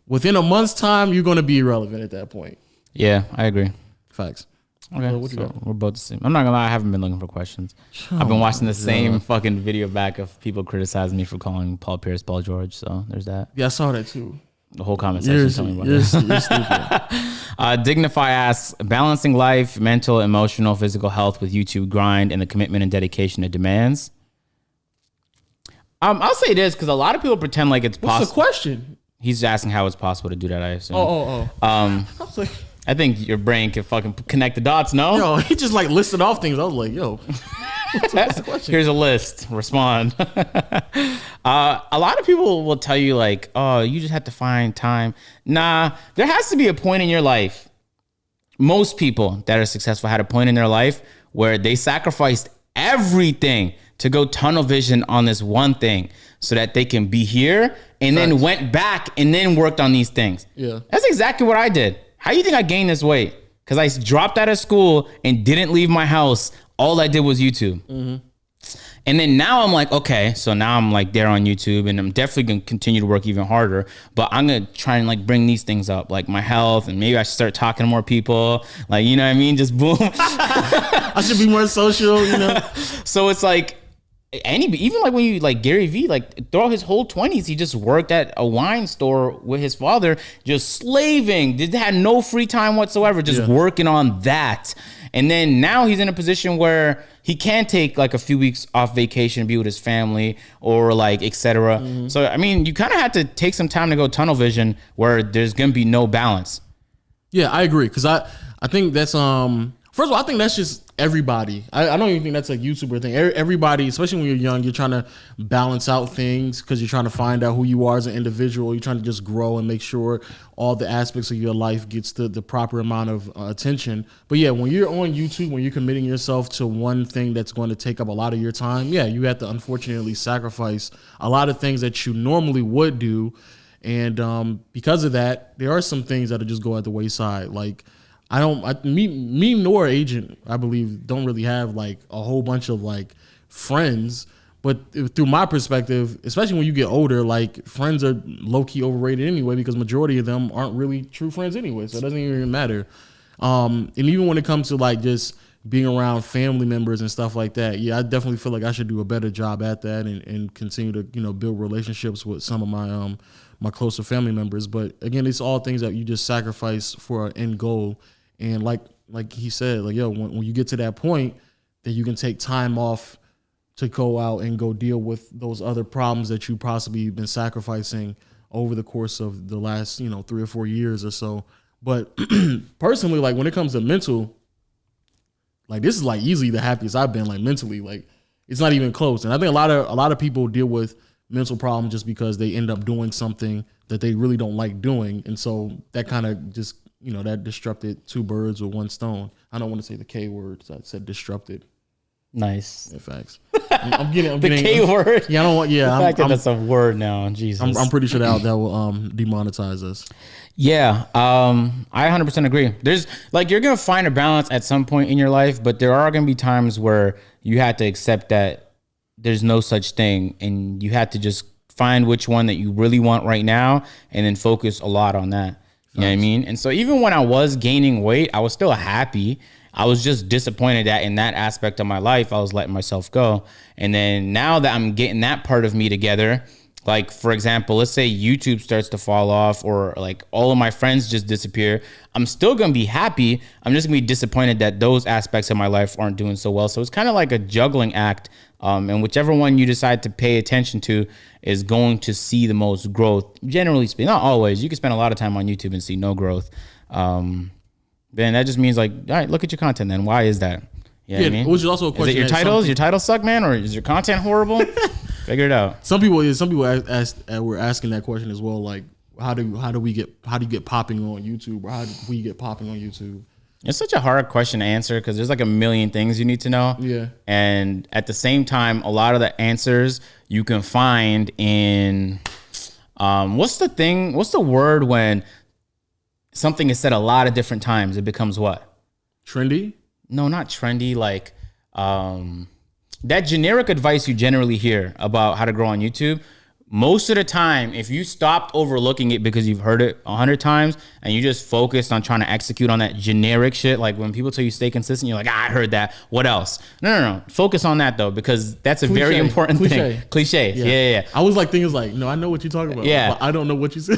[SPEAKER 2] within a month's time, you're going to be irrelevant at that point.
[SPEAKER 1] Yeah, I agree.
[SPEAKER 2] Facts.
[SPEAKER 1] Okay, so we're both the same. I'm not gonna lie, I haven't been looking for questions. I've been watching the same fucking video back of people criticizing me for calling Paul Pierce Paul George. So there's that.
[SPEAKER 2] Yeah, I saw that too.
[SPEAKER 1] The whole comment section telling me about
[SPEAKER 2] you're stupid.
[SPEAKER 1] Dignify asks, balancing life, mental, emotional, physical health with YouTube grind and the commitment and dedication it demands. I'll say this because a lot of people pretend like it's possible.
[SPEAKER 2] What's the question?
[SPEAKER 1] He's asking how it's possible to do that, I assume.
[SPEAKER 2] I was like,
[SPEAKER 1] I think your brain can fucking connect the dots, no?
[SPEAKER 2] Yo, he just like listed off things. I was like, yo, what's the question?
[SPEAKER 1] Here's a list. Respond. A lot of people will tell you like, oh, you just have to find time. Nah, there has to be a point in your life. Most people that are successful had a point in their life where they sacrificed everything to go tunnel vision on this one thing so that they can be here, and then went back and then worked on these things.
[SPEAKER 2] Yeah.
[SPEAKER 1] That's exactly what I did. How do you think I gained this weight? Because I dropped out of school and didn't leave my house. All I did was YouTube. Mm-hmm. And then now I'm like, okay, so now I'm like there on YouTube, and I'm definitely going to continue to work even harder, but I'm going to try and like bring these things up, like my health, and maybe I should start talking to more people. Like, you know what I mean? Just boom.
[SPEAKER 2] I should be more social, you know?
[SPEAKER 1] So it's like, even like when you like Gary Vee, like throughout his whole 20s, he just worked at a wine store with his father, just slaving, had no free time whatsoever, just working on that. And then now he's in a position where he can take like a few weeks off vacation, be with his family, or like etc. Mm-hmm. So I mean, you kind of have to take some time to go tunnel vision where there's gonna be no balance.
[SPEAKER 2] Yeah, I agree, because I think that's first of all, I think that's just everybody. I don't even think that's a YouTuber thing. Everybody, especially when you're young, you're trying to balance out things because you're trying to find out who you are as an individual. You're trying to just grow and make sure all the aspects of your life gets the proper amount of attention. But yeah, when you're on YouTube, when you're committing yourself to one thing that's going to take up a lot of your time, yeah, you have to unfortunately sacrifice a lot of things that you normally would do. And because of that, there are some things that just go at the wayside. Like, me nor agent, I believe, don't really have like a whole bunch of like friends. But through my perspective, especially when you get older, like friends are low key overrated anyway, because majority of them aren't really true friends anyway. So it doesn't even matter. And even when it comes to like just being around family members and stuff like that, yeah, I definitely feel like I should do a better job at that and continue to, you know, build relationships with some of my closer family members. But again, it's all things that you just sacrifice for an end goal. And like he said, like, yo, when you get to that point, then you can take time off to go out and go deal with those other problems that you possibly been sacrificing over the course of the last, 3 or 4 years or so. But personally, like when it comes to mental, like this is like easily the happiest I've been, like mentally, like it's not even close. And I think a lot of people deal with mental problems just because they end up doing something that they really don't like doing. And so that kind of just, that disrupted two birds with one stone. I don't want to say the K word, so I said disrupted.
[SPEAKER 1] Nice.
[SPEAKER 2] Yeah, facts. I'm getting
[SPEAKER 1] the K word.
[SPEAKER 2] Yeah, I don't want. Yeah,
[SPEAKER 1] the fact that that's a word now. Jesus,
[SPEAKER 2] I'm pretty sure that will demonetize us.
[SPEAKER 1] Yeah, I 100% agree. There's like you're gonna find a balance at some point in your life, but there are gonna be times where you have to accept that there's no such thing, and you have to just find which one that you really want right now, and then focus a lot on that. You know what I mean? And so even when I was gaining weight, I was still happy. I was just disappointed that in that aspect of my life, I was letting myself go. And then now that I'm getting that part of me together, like, for example, let's say YouTube starts to fall off or like all of my friends just disappear. I'm still going to be happy. I'm just going to be disappointed that those aspects of my life aren't doing so well. So it's kind of like a juggling act. And whichever one you decide to pay attention to is going to see the most growth. Generally speaking, not always. You can spend a lot of time on YouTube and see no growth. Then that just means like, all right, look at your content then. Why is that? You know what I mean?
[SPEAKER 2] Which is also a question.
[SPEAKER 1] Is it your titles? Your titles suck, man? Or is your content horrible? Figure it out.
[SPEAKER 2] Some people were asking that question as well. Like, how do you get popping on YouTube? Or how do we get popping on YouTube?
[SPEAKER 1] It's such a hard question to answer because there's like a million things you need to know.
[SPEAKER 2] Yeah.
[SPEAKER 1] And at the same time, a lot of the answers you can find in, what's the word when something is said a lot of different times, it becomes what?
[SPEAKER 2] Trendy?
[SPEAKER 1] No, not trendy. Like, that generic advice you generally hear about how to grow on YouTube, most of the time, if you stopped overlooking it because you've heard it 100 times and you just focused on trying to execute on that generic shit, like when people tell you stay consistent, you're like, I heard that. What else? No. Focus on that though, because that's a very important thing. Cliche. Yeah.
[SPEAKER 2] I was like thinking like, no, I know what you're talking about.
[SPEAKER 1] Yeah.
[SPEAKER 2] But I don't know what you said.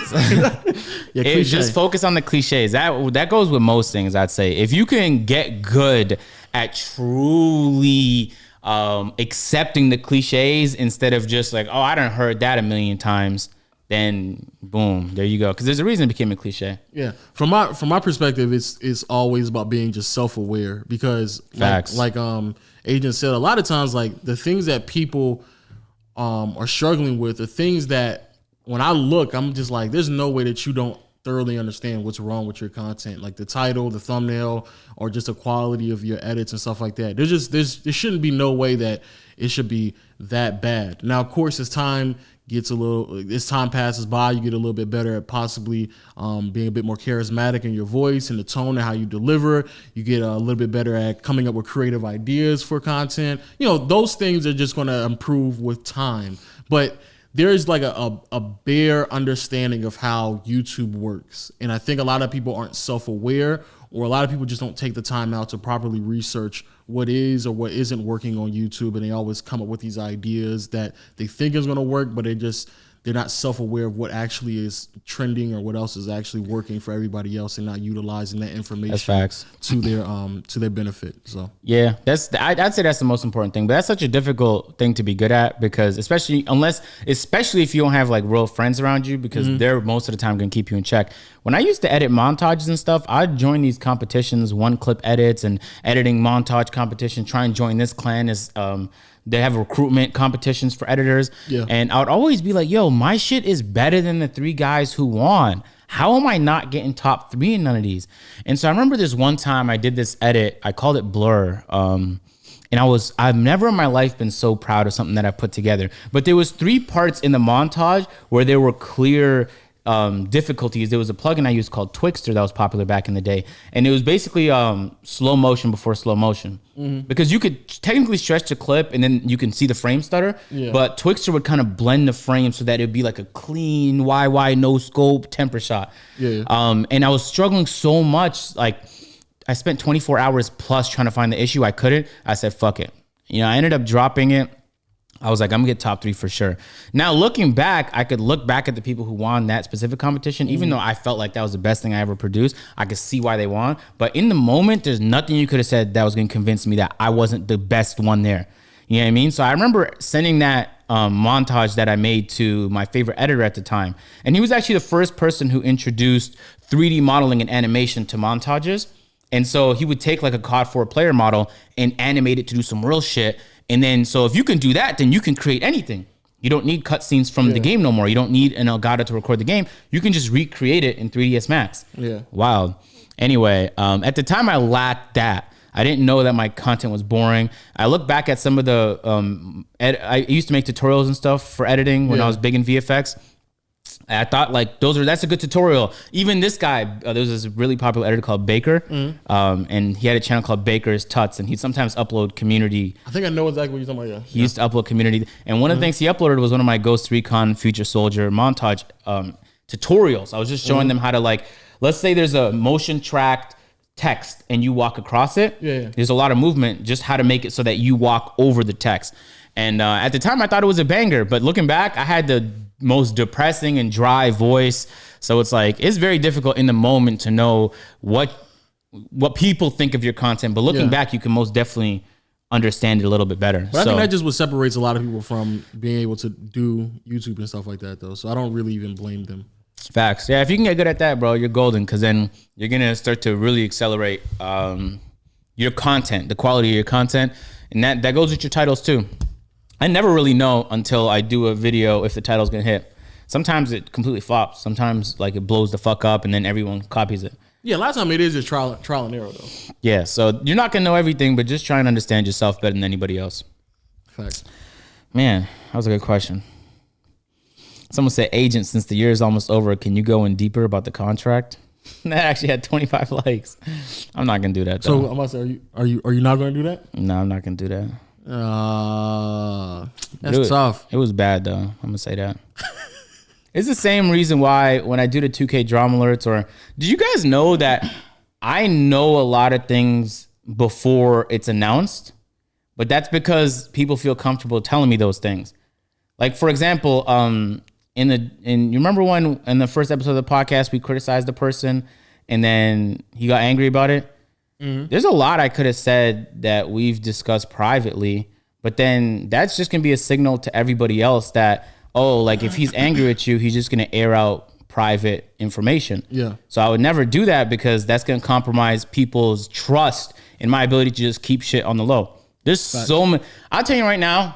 [SPEAKER 2] Yeah,
[SPEAKER 1] cliche. Just focus on the cliches. That goes with most things, I'd say. If you can get good at truly accepting the cliches instead of just like, oh, I done heard that a million times, then boom, there you go. Because there's a reason it became a cliche.
[SPEAKER 2] Yeah, from my perspective, it's always about being just self-aware because like Agent said, a lot of times like the things that people are struggling with are things that when I look, I'm just like, there's no way that you don't thoroughly understand what's wrong with your content, like the title, the thumbnail, or just the quality of your edits and stuff like that. There shouldn't be no way that it should be that bad. Now, of course, as time passes by, you get a little bit better at possibly being a bit more charismatic in your voice and the tone and how you deliver. You get a little bit better at coming up with creative ideas for content. Those things are just going to improve with time. But there's like a bare understanding of how YouTube works. And I think a lot of people aren't self-aware, or a lot of people just don't take the time out to properly research what is or what isn't working on YouTube. And they always come up with these ideas that they think is going to work, but they're not self-aware of what actually is trending or what else is actually working for everybody else, and not utilizing that information to their benefit. So
[SPEAKER 1] yeah, I'd say that's the most important thing. But that's such a difficult thing to be good at, because especially if you don't have like real friends around you, because they're most of the time going to keep you in check. When I used to edit montages and stuff, I'd join these competitions, one clip edits and editing montage competition, try and join this clan as they have recruitment competitions for editors. Yeah. And I would always be like, yo, my shit is better than the 3 guys who won. How am I not getting top 3 in none of these? And so I remember this one time I did this edit. I called it Blur. And I've never in my life been so proud of something that I put together. But there was 3 parts in the montage where there were clear difficulties. There was a plugin I used called Twixtor that was popular back in the day, and it was basically slow motion before slow motion, because you could technically stretch the clip and then you can see the frame stutter, but Twixtor would kind of blend the frame so that it'd be like a clean YY no scope temper shot. And I was struggling so much, like I spent 24 hours plus trying to find the issue. I couldn't. I said fuck it. I ended up dropping it. I was like, I'm gonna get top 3 for sure. Now, looking back, I could look back at the people who won that specific competition, even though I felt like that was the best thing I ever produced. I could see why they won. But in the moment, there's nothing you could have said that was gonna convince me that I wasn't the best one there. You know what I mean? So I remember sending that montage that I made to my favorite editor at the time. And he was actually the first person who introduced 3D modeling and animation to montages. And so he would take like a COD 4 player model and animate it to do some real shit. And then, so if you can do that, then you can create anything. You don't need cutscenes from the game no more. You don't need an Elgato to record the game. You can just recreate it in 3ds Max. Yeah. Wild. Anyway, at the time I lacked that. I didn't know that my content was boring. I look back at some of the, I used to make tutorials and stuff for editing when I was big in VFX. I thought like that's a good tutorial. Even this guy, there was this really popular editor called Baker, and he had a channel called Baker's Tuts, and he'd sometimes upload community.
[SPEAKER 2] I think I know exactly what you're talking about.
[SPEAKER 1] He used to upload community, and one of the things he uploaded was one of my Ghost Recon Future Soldier montage tutorials. I was just showing them how to, like, let's say there's a motion tracked text and you walk across it. There's a lot of movement, just how to make it so that you walk over the text. And at the time I thought it was a banger, but looking back, I had the most depressing and dry voice. So it's like, it's very difficult in the moment to know what people think of your content. But looking back, you can most definitely understand it a little bit better.
[SPEAKER 2] But I think that just what separates a lot of people from being able to do YouTube and stuff like that, though. So I don't really even blame them.
[SPEAKER 1] Facts. Yeah, if you can get good at that, bro, you're golden, because then you're going to start to really accelerate your content, the quality of your content. And that goes with your titles too. I never really know until I do a video if the title's gonna hit. Sometimes it completely flops. Sometimes like it blows the fuck up and then everyone copies it.
[SPEAKER 2] Yeah, a lot of time it is just trial and error though.
[SPEAKER 1] Yeah, so you're not gonna know everything, but just try and understand yourself better than anybody else.
[SPEAKER 2] Facts.
[SPEAKER 1] Man, that was a good question. Someone said, agent, since the year is almost over, can you go in deeper about the contract? That actually had 25 likes. I'm not gonna do that though.
[SPEAKER 2] So I'm about to say, are you not gonna do that?
[SPEAKER 1] No, I'm not gonna do that.
[SPEAKER 2] That's tough.
[SPEAKER 1] It was bad though. I'm gonna say that. It's the same reason why when I do the 2K drama alerts, or did you guys know that I know a lot of things before it's announced, but that's because people feel comfortable telling me those things. Like for example, you remember when in the first episode of the podcast we criticized the person and then he got angry about it? There's a lot I could have said that we've discussed privately, but then that's just gonna be a signal to everybody else that, oh, like if he's angry at you, he's just gonna air out private information. Yeah. So I would never do that because that's gonna compromise people's trust in my ability to just keep shit on the low. There's so many. I'll tell you right now,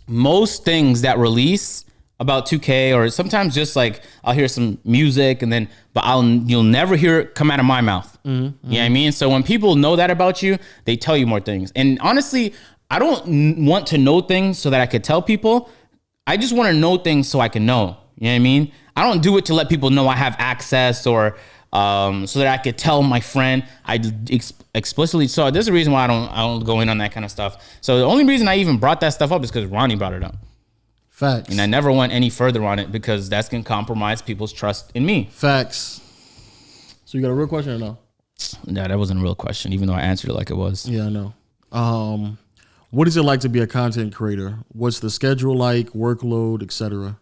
[SPEAKER 1] most things that release about 2K, or sometimes just like I'll hear some music and then, but you'll never hear it come out of my mouth. You know what I mean? So when people know that about you, they tell you more things. And honestly, I don't want to know things so that I could tell people. I just want to know things so I can know. You know what I mean? I don't do it to let people know I have access or so that I could tell my friend. I explicitly. So there's a reason why I don't go in on that kind of stuff. So the only reason I even brought that stuff up is because Ronnie brought it up.
[SPEAKER 2] Facts.
[SPEAKER 1] And I never went any further on it because that's going to compromise people's trust in me.
[SPEAKER 2] Facts. So you got a real question or no?
[SPEAKER 1] No, that wasn't a real question, even though I answered it like it was.
[SPEAKER 2] Yeah, I know. What is it like to be a content creator? What's the schedule like, workload, etc.?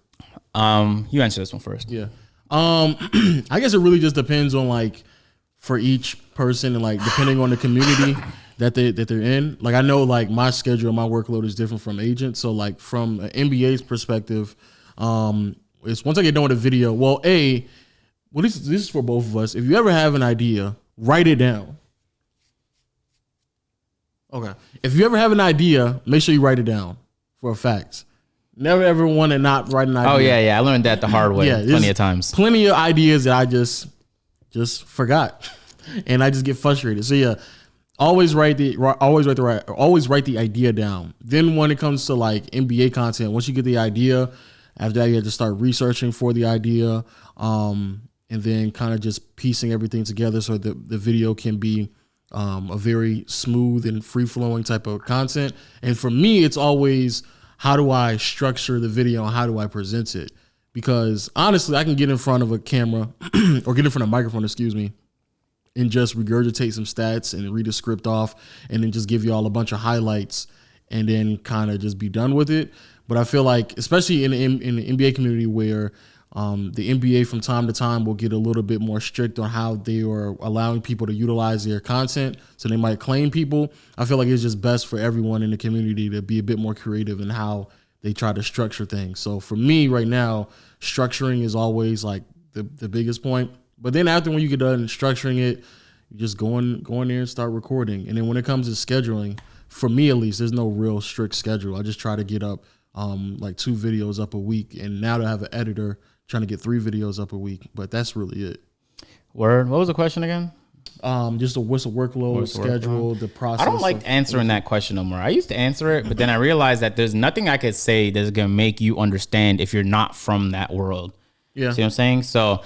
[SPEAKER 1] You answer this one first.
[SPEAKER 2] Yeah. I guess it really just depends on like for each person and like depending on the community that they're in. Like I know like my schedule, my workload is different from agents. So like from an MBA's perspective, it's once I get done with a video. Well, this is for both of us. If you ever have an idea, write it down. Okay. If you ever have an idea, make sure you write it down for a fact. Never ever want to not write an idea.
[SPEAKER 1] Oh yeah. I learned that the hard way plenty of times.
[SPEAKER 2] Plenty of ideas that I just forgot, and I just get frustrated. So yeah, always write the idea down. Then when it comes to like MBA content, once you get the idea, after that you have to start researching for the idea, and then kind of just piecing everything together so the video can be a very smooth and free-flowing type of content. And for me, it's always how do I structure the video and how do I present it? Because honestly, I can get in front of a camera or get in front of a microphone, and just regurgitate some stats and read a script off and then just give you all a bunch of highlights and then kind of just be done with it. But I feel like, especially in the NBA community where the NBA from time to time will get a little bit more strict on how they are allowing people to utilize their content. So they might claim people. I feel like it's just best for everyone in the community to be a bit more creative in how they try to structure things. So for me right now, structuring is always like the biggest point. But then after when you get done structuring it, you just go in there and start recording. And then when it comes to scheduling, for me at least, there's no real strict schedule. I just try to get up like 2 videos up a week. And now to have an editor, trying to get 3 videos up a week, but that's really it.
[SPEAKER 1] Word. What was the question again?
[SPEAKER 2] Just what's the workload, schedule, the process.
[SPEAKER 1] I don't like answering that question no more. I used to answer it, but then I realized that there's nothing I could say that's gonna make you understand if you're not from that world.
[SPEAKER 2] Yeah.
[SPEAKER 1] See what I'm saying? So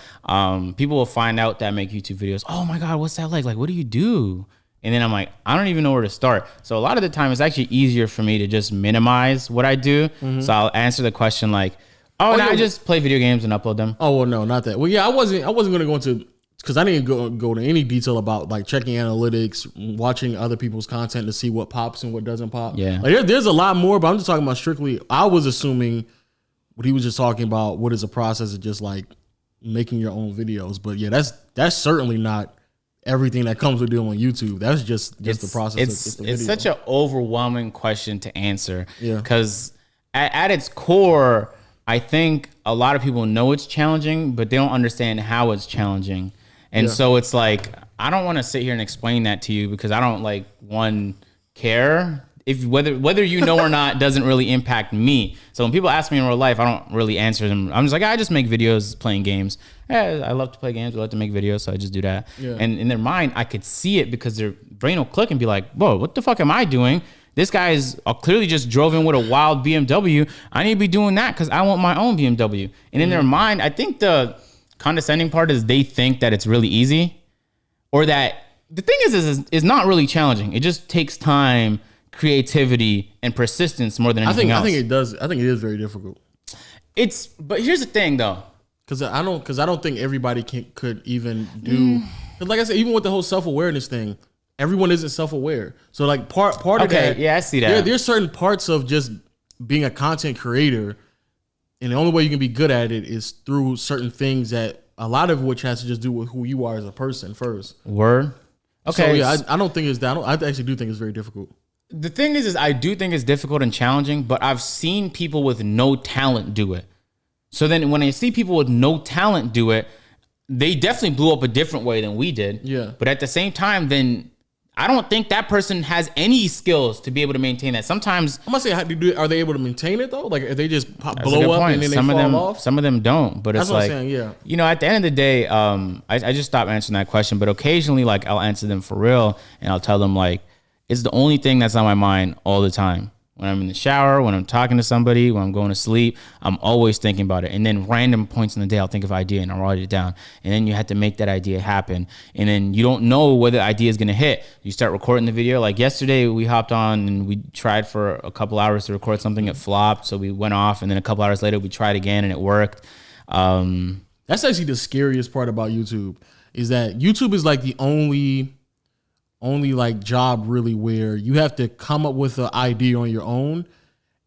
[SPEAKER 1] people will find out that I make YouTube videos. Oh my God, what's that like? Like, what do you do? And then I'm like, I don't even know where to start. So a lot of the time it's actually easier for me to just minimize what I do. Mm-hmm. So I'll answer the question like, I just play video games and upload them.
[SPEAKER 2] Oh, well, no, not that. Well, yeah, I wasn't going to go into, because I didn't go to any detail about like checking analytics, watching other people's content to see what pops and what doesn't pop.
[SPEAKER 1] Yeah.
[SPEAKER 2] Like there's a lot more, but I'm just talking about strictly, I was assuming what he was just talking about, what is a process of just like making your own videos. But yeah, that's certainly not everything that comes with doing YouTube. That's just the process.
[SPEAKER 1] It's such an overwhelming question to answer.
[SPEAKER 2] Yeah.
[SPEAKER 1] Because at its core, I think a lot of people know it's challenging, but they don't understand how it's challenging. And so it's like, I don't want to sit here and explain that to you because I don't care. If whether you know or not doesn't really impact me. So when people ask me in real life, I don't really answer them. I'm just like, I just make videos playing games. I love to play games. I love to make videos, so I just do that. Yeah. And in their mind, I could see it because their brain will click and be like, whoa, what the fuck am I doing? This guy is clearly just drove in with a wild BMW. I need to be doing that because I want my own BMW. And in their mind, I think the condescending part is they think that it's really easy, or that the thing is it's not really challenging. It just takes time, creativity, and persistence more than anything else.
[SPEAKER 2] I think it does. I think it is very difficult.
[SPEAKER 1] But here's the thing though.
[SPEAKER 2] Because I don't think everybody could even do. Because like I said, even with the whole self-awareness thing, everyone isn't self-aware. So like part of that.
[SPEAKER 1] Yeah, I see that.
[SPEAKER 2] There's certain parts of just being a content creator, and the only way you can be good at it is through certain things that a lot of which has to just do with who you are as a person first.
[SPEAKER 1] Word. Okay.
[SPEAKER 2] So yeah, I don't think it's that. I actually do think it's very difficult.
[SPEAKER 1] The thing is I do think it's difficult and challenging, but I've seen people with no talent do it. So then when I see people with no talent do it, they definitely blew up a different way than we did.
[SPEAKER 2] Yeah.
[SPEAKER 1] But at the same time, then I don't think that person has any skills to be able to maintain that. Sometimes
[SPEAKER 2] I'm gonna say, are they able to maintain it though? Like, if they just blow up and then they fall off?
[SPEAKER 1] Some of them don't. But
[SPEAKER 2] that's
[SPEAKER 1] it's
[SPEAKER 2] what
[SPEAKER 1] like,
[SPEAKER 2] I'm saying, yeah.
[SPEAKER 1] You know, at the end of the day, I just stopped answering that question. But occasionally, like, I'll answer them for real, and I'll tell them like, it's the only thing that's on my mind all the time. When I'm in the shower, when I'm talking to somebody, when I'm going to sleep, I'm always thinking about it. And then random points in the day, I'll think of an idea and I'll write it down. And then you have to make that idea happen. And then you don't know whether the idea is going to hit. You start recording the video. Like yesterday, we hopped on and we tried for a couple hours to record something. It flopped. So we went off. And then a couple hours later, we tried again and it worked.
[SPEAKER 2] That's actually the scariest part about YouTube, is that YouTube is like the only like job really where you have to come up with an idea on your own,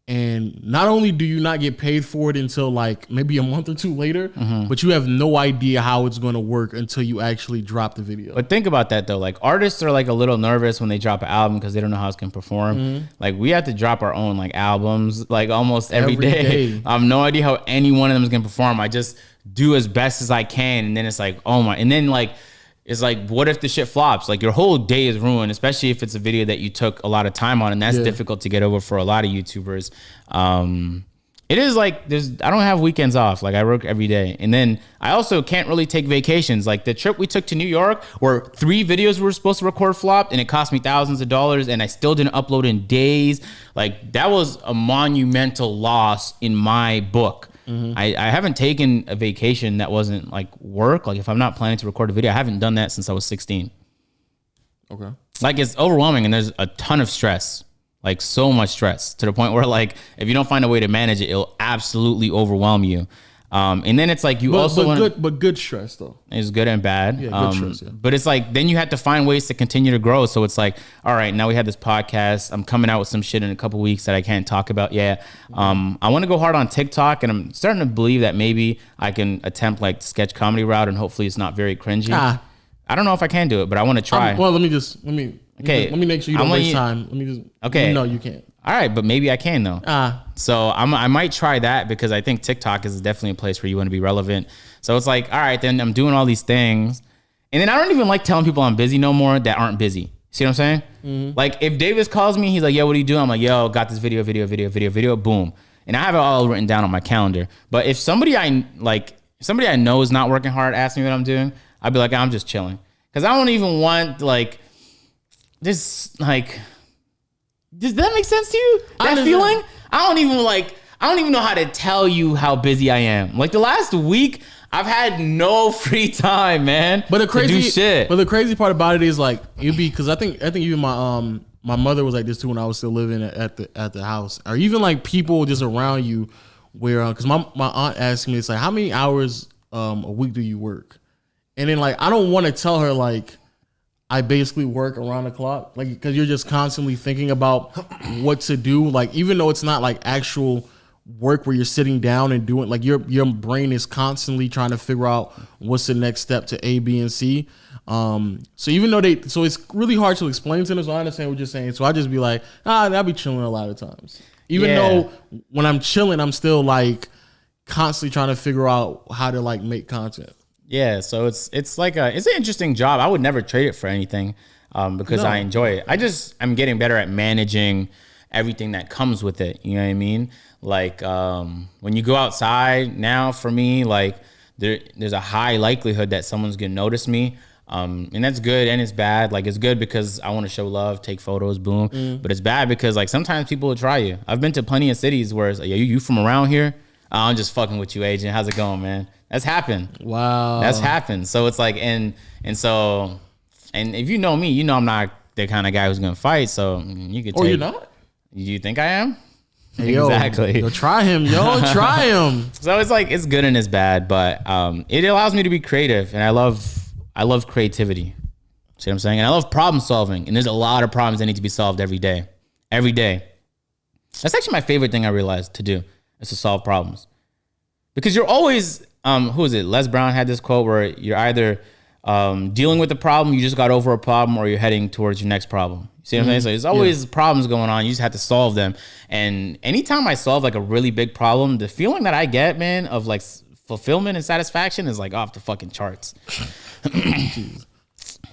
[SPEAKER 2] and not only do you not get paid for it until like maybe a month or two later, but you have no idea how it's going to work until you actually drop the video.
[SPEAKER 1] But think about that though, like artists are like a little nervous when they drop an album because they don't know how it's going to perform. Like we have to drop our own like albums like almost every day. I have no idea how any one of them is going to perform. I just do as best as I can, and then it's like, oh my, and then like it's like, what if the shit flops? Like your whole day is ruined, especially if it's a video that you took a lot of time on, and that's difficult to get over for a lot of YouTubers. It is like I don't have weekends off. Like I work every day, and then I also can't really take vacations. Like the trip we took to New York, where 3 videos we were supposed to record flopped, and it cost me thousands of dollars, and I still didn't upload in days. Like that was a monumental loss in my book. I haven't taken a vacation that wasn't like work. Like if I'm not planning to record a video, I haven't done that since I was 16.
[SPEAKER 2] Okay.
[SPEAKER 1] Like it's overwhelming, and there's a ton of stress, like so much stress, to the point where like if you don't find a way to manage it, it'll absolutely overwhelm you. And then it's like
[SPEAKER 2] but good stress though.
[SPEAKER 1] It's good and bad.
[SPEAKER 2] Yeah, good stress, yeah.
[SPEAKER 1] But it's like then you have to find ways to continue to grow. So it's like, all right, now we have this podcast. I'm coming out with some shit in a couple weeks that I can't talk about yet. I want to go hard on TikTok, and I'm starting to believe that maybe I can attempt like the sketch comedy route, and hopefully it's not very cringy. I don't know if I can do it, but I want to try.
[SPEAKER 2] Let me make sure you don't waste time. No, you can't.
[SPEAKER 1] All right, but maybe I can though. So I might try that, because I think TikTok is definitely a place where you want to be relevant. So it's like, all right, then I'm doing all these things, and then I don't even like telling people I'm busy no more that aren't busy. See what I'm saying? Like if Davis calls me, he's like, yo, what are you doing? I'm like, yo, got this video, boom. And I have it all written down on my calendar. But if somebody I know is not working hard, asks me what I'm doing, I'd be like, I'm just chilling. Because I don't even want like this, like, does that make sense to you? That feeling? I don't even know how to tell you how busy I am. Like the last week, I've had no free time, man.
[SPEAKER 2] But the crazy
[SPEAKER 1] to do shit.
[SPEAKER 2] But the crazy part about it is like because I think even my mother was like this too when I was still living at the house, or even like people just around you, where because my aunt asked me, it's like, how many hours a week do you work? And then like I don't want to tell her like I basically work around the clock, like, because you're just constantly thinking about what to do. Like, even though it's not like actual work where you're sitting down and doing, like, your brain is constantly trying to figure out what's the next step to A, B, and C. So even though so it's really hard to explain to them. So I understand what you're saying. So I just be like, I'll be chilling a lot of times. Even though when I'm chilling, I'm still like constantly trying to figure out how to like make content.
[SPEAKER 1] Yeah, so it's like it's an interesting job. I would never trade it for anything because I enjoy it. I'm getting better at managing everything that comes with it. You know what I mean? Like when you go outside now, for me, like there's a high likelihood that someone's gonna notice me. And that's good and it's bad. Like it's good because I want to show love, take photos, boom. But it's bad because like sometimes people will try you. I've been to plenty of cities where it's like, you from around here? I'm just fucking with you, agent. How's it going, man? That's happened.
[SPEAKER 2] Wow.
[SPEAKER 1] That's happened. So it's like, and if you know me, you know I'm not the kind of guy who's gonna fight. So you could.
[SPEAKER 2] You're not?
[SPEAKER 1] You think I am?
[SPEAKER 2] Hey,
[SPEAKER 1] exactly.
[SPEAKER 2] Yo, try him. Try him.
[SPEAKER 1] So it's like it's good and it's bad, but it allows me to be creative, and I love creativity. See what I'm saying? And I love problem solving, and there's a lot of problems that need to be solved every day. Every day. That's actually my favorite thing I realized to do is to solve problems, because you're always. Who is it? Les Brown had this quote where you're either dealing with the problem, you just got over a problem, or you're heading towards your next problem. See what I'm saying? So there's always problems going on. You just have to solve them. And anytime I solve like a really big problem, the feeling that I get, man, of like fulfillment and satisfaction is like off the fucking charts.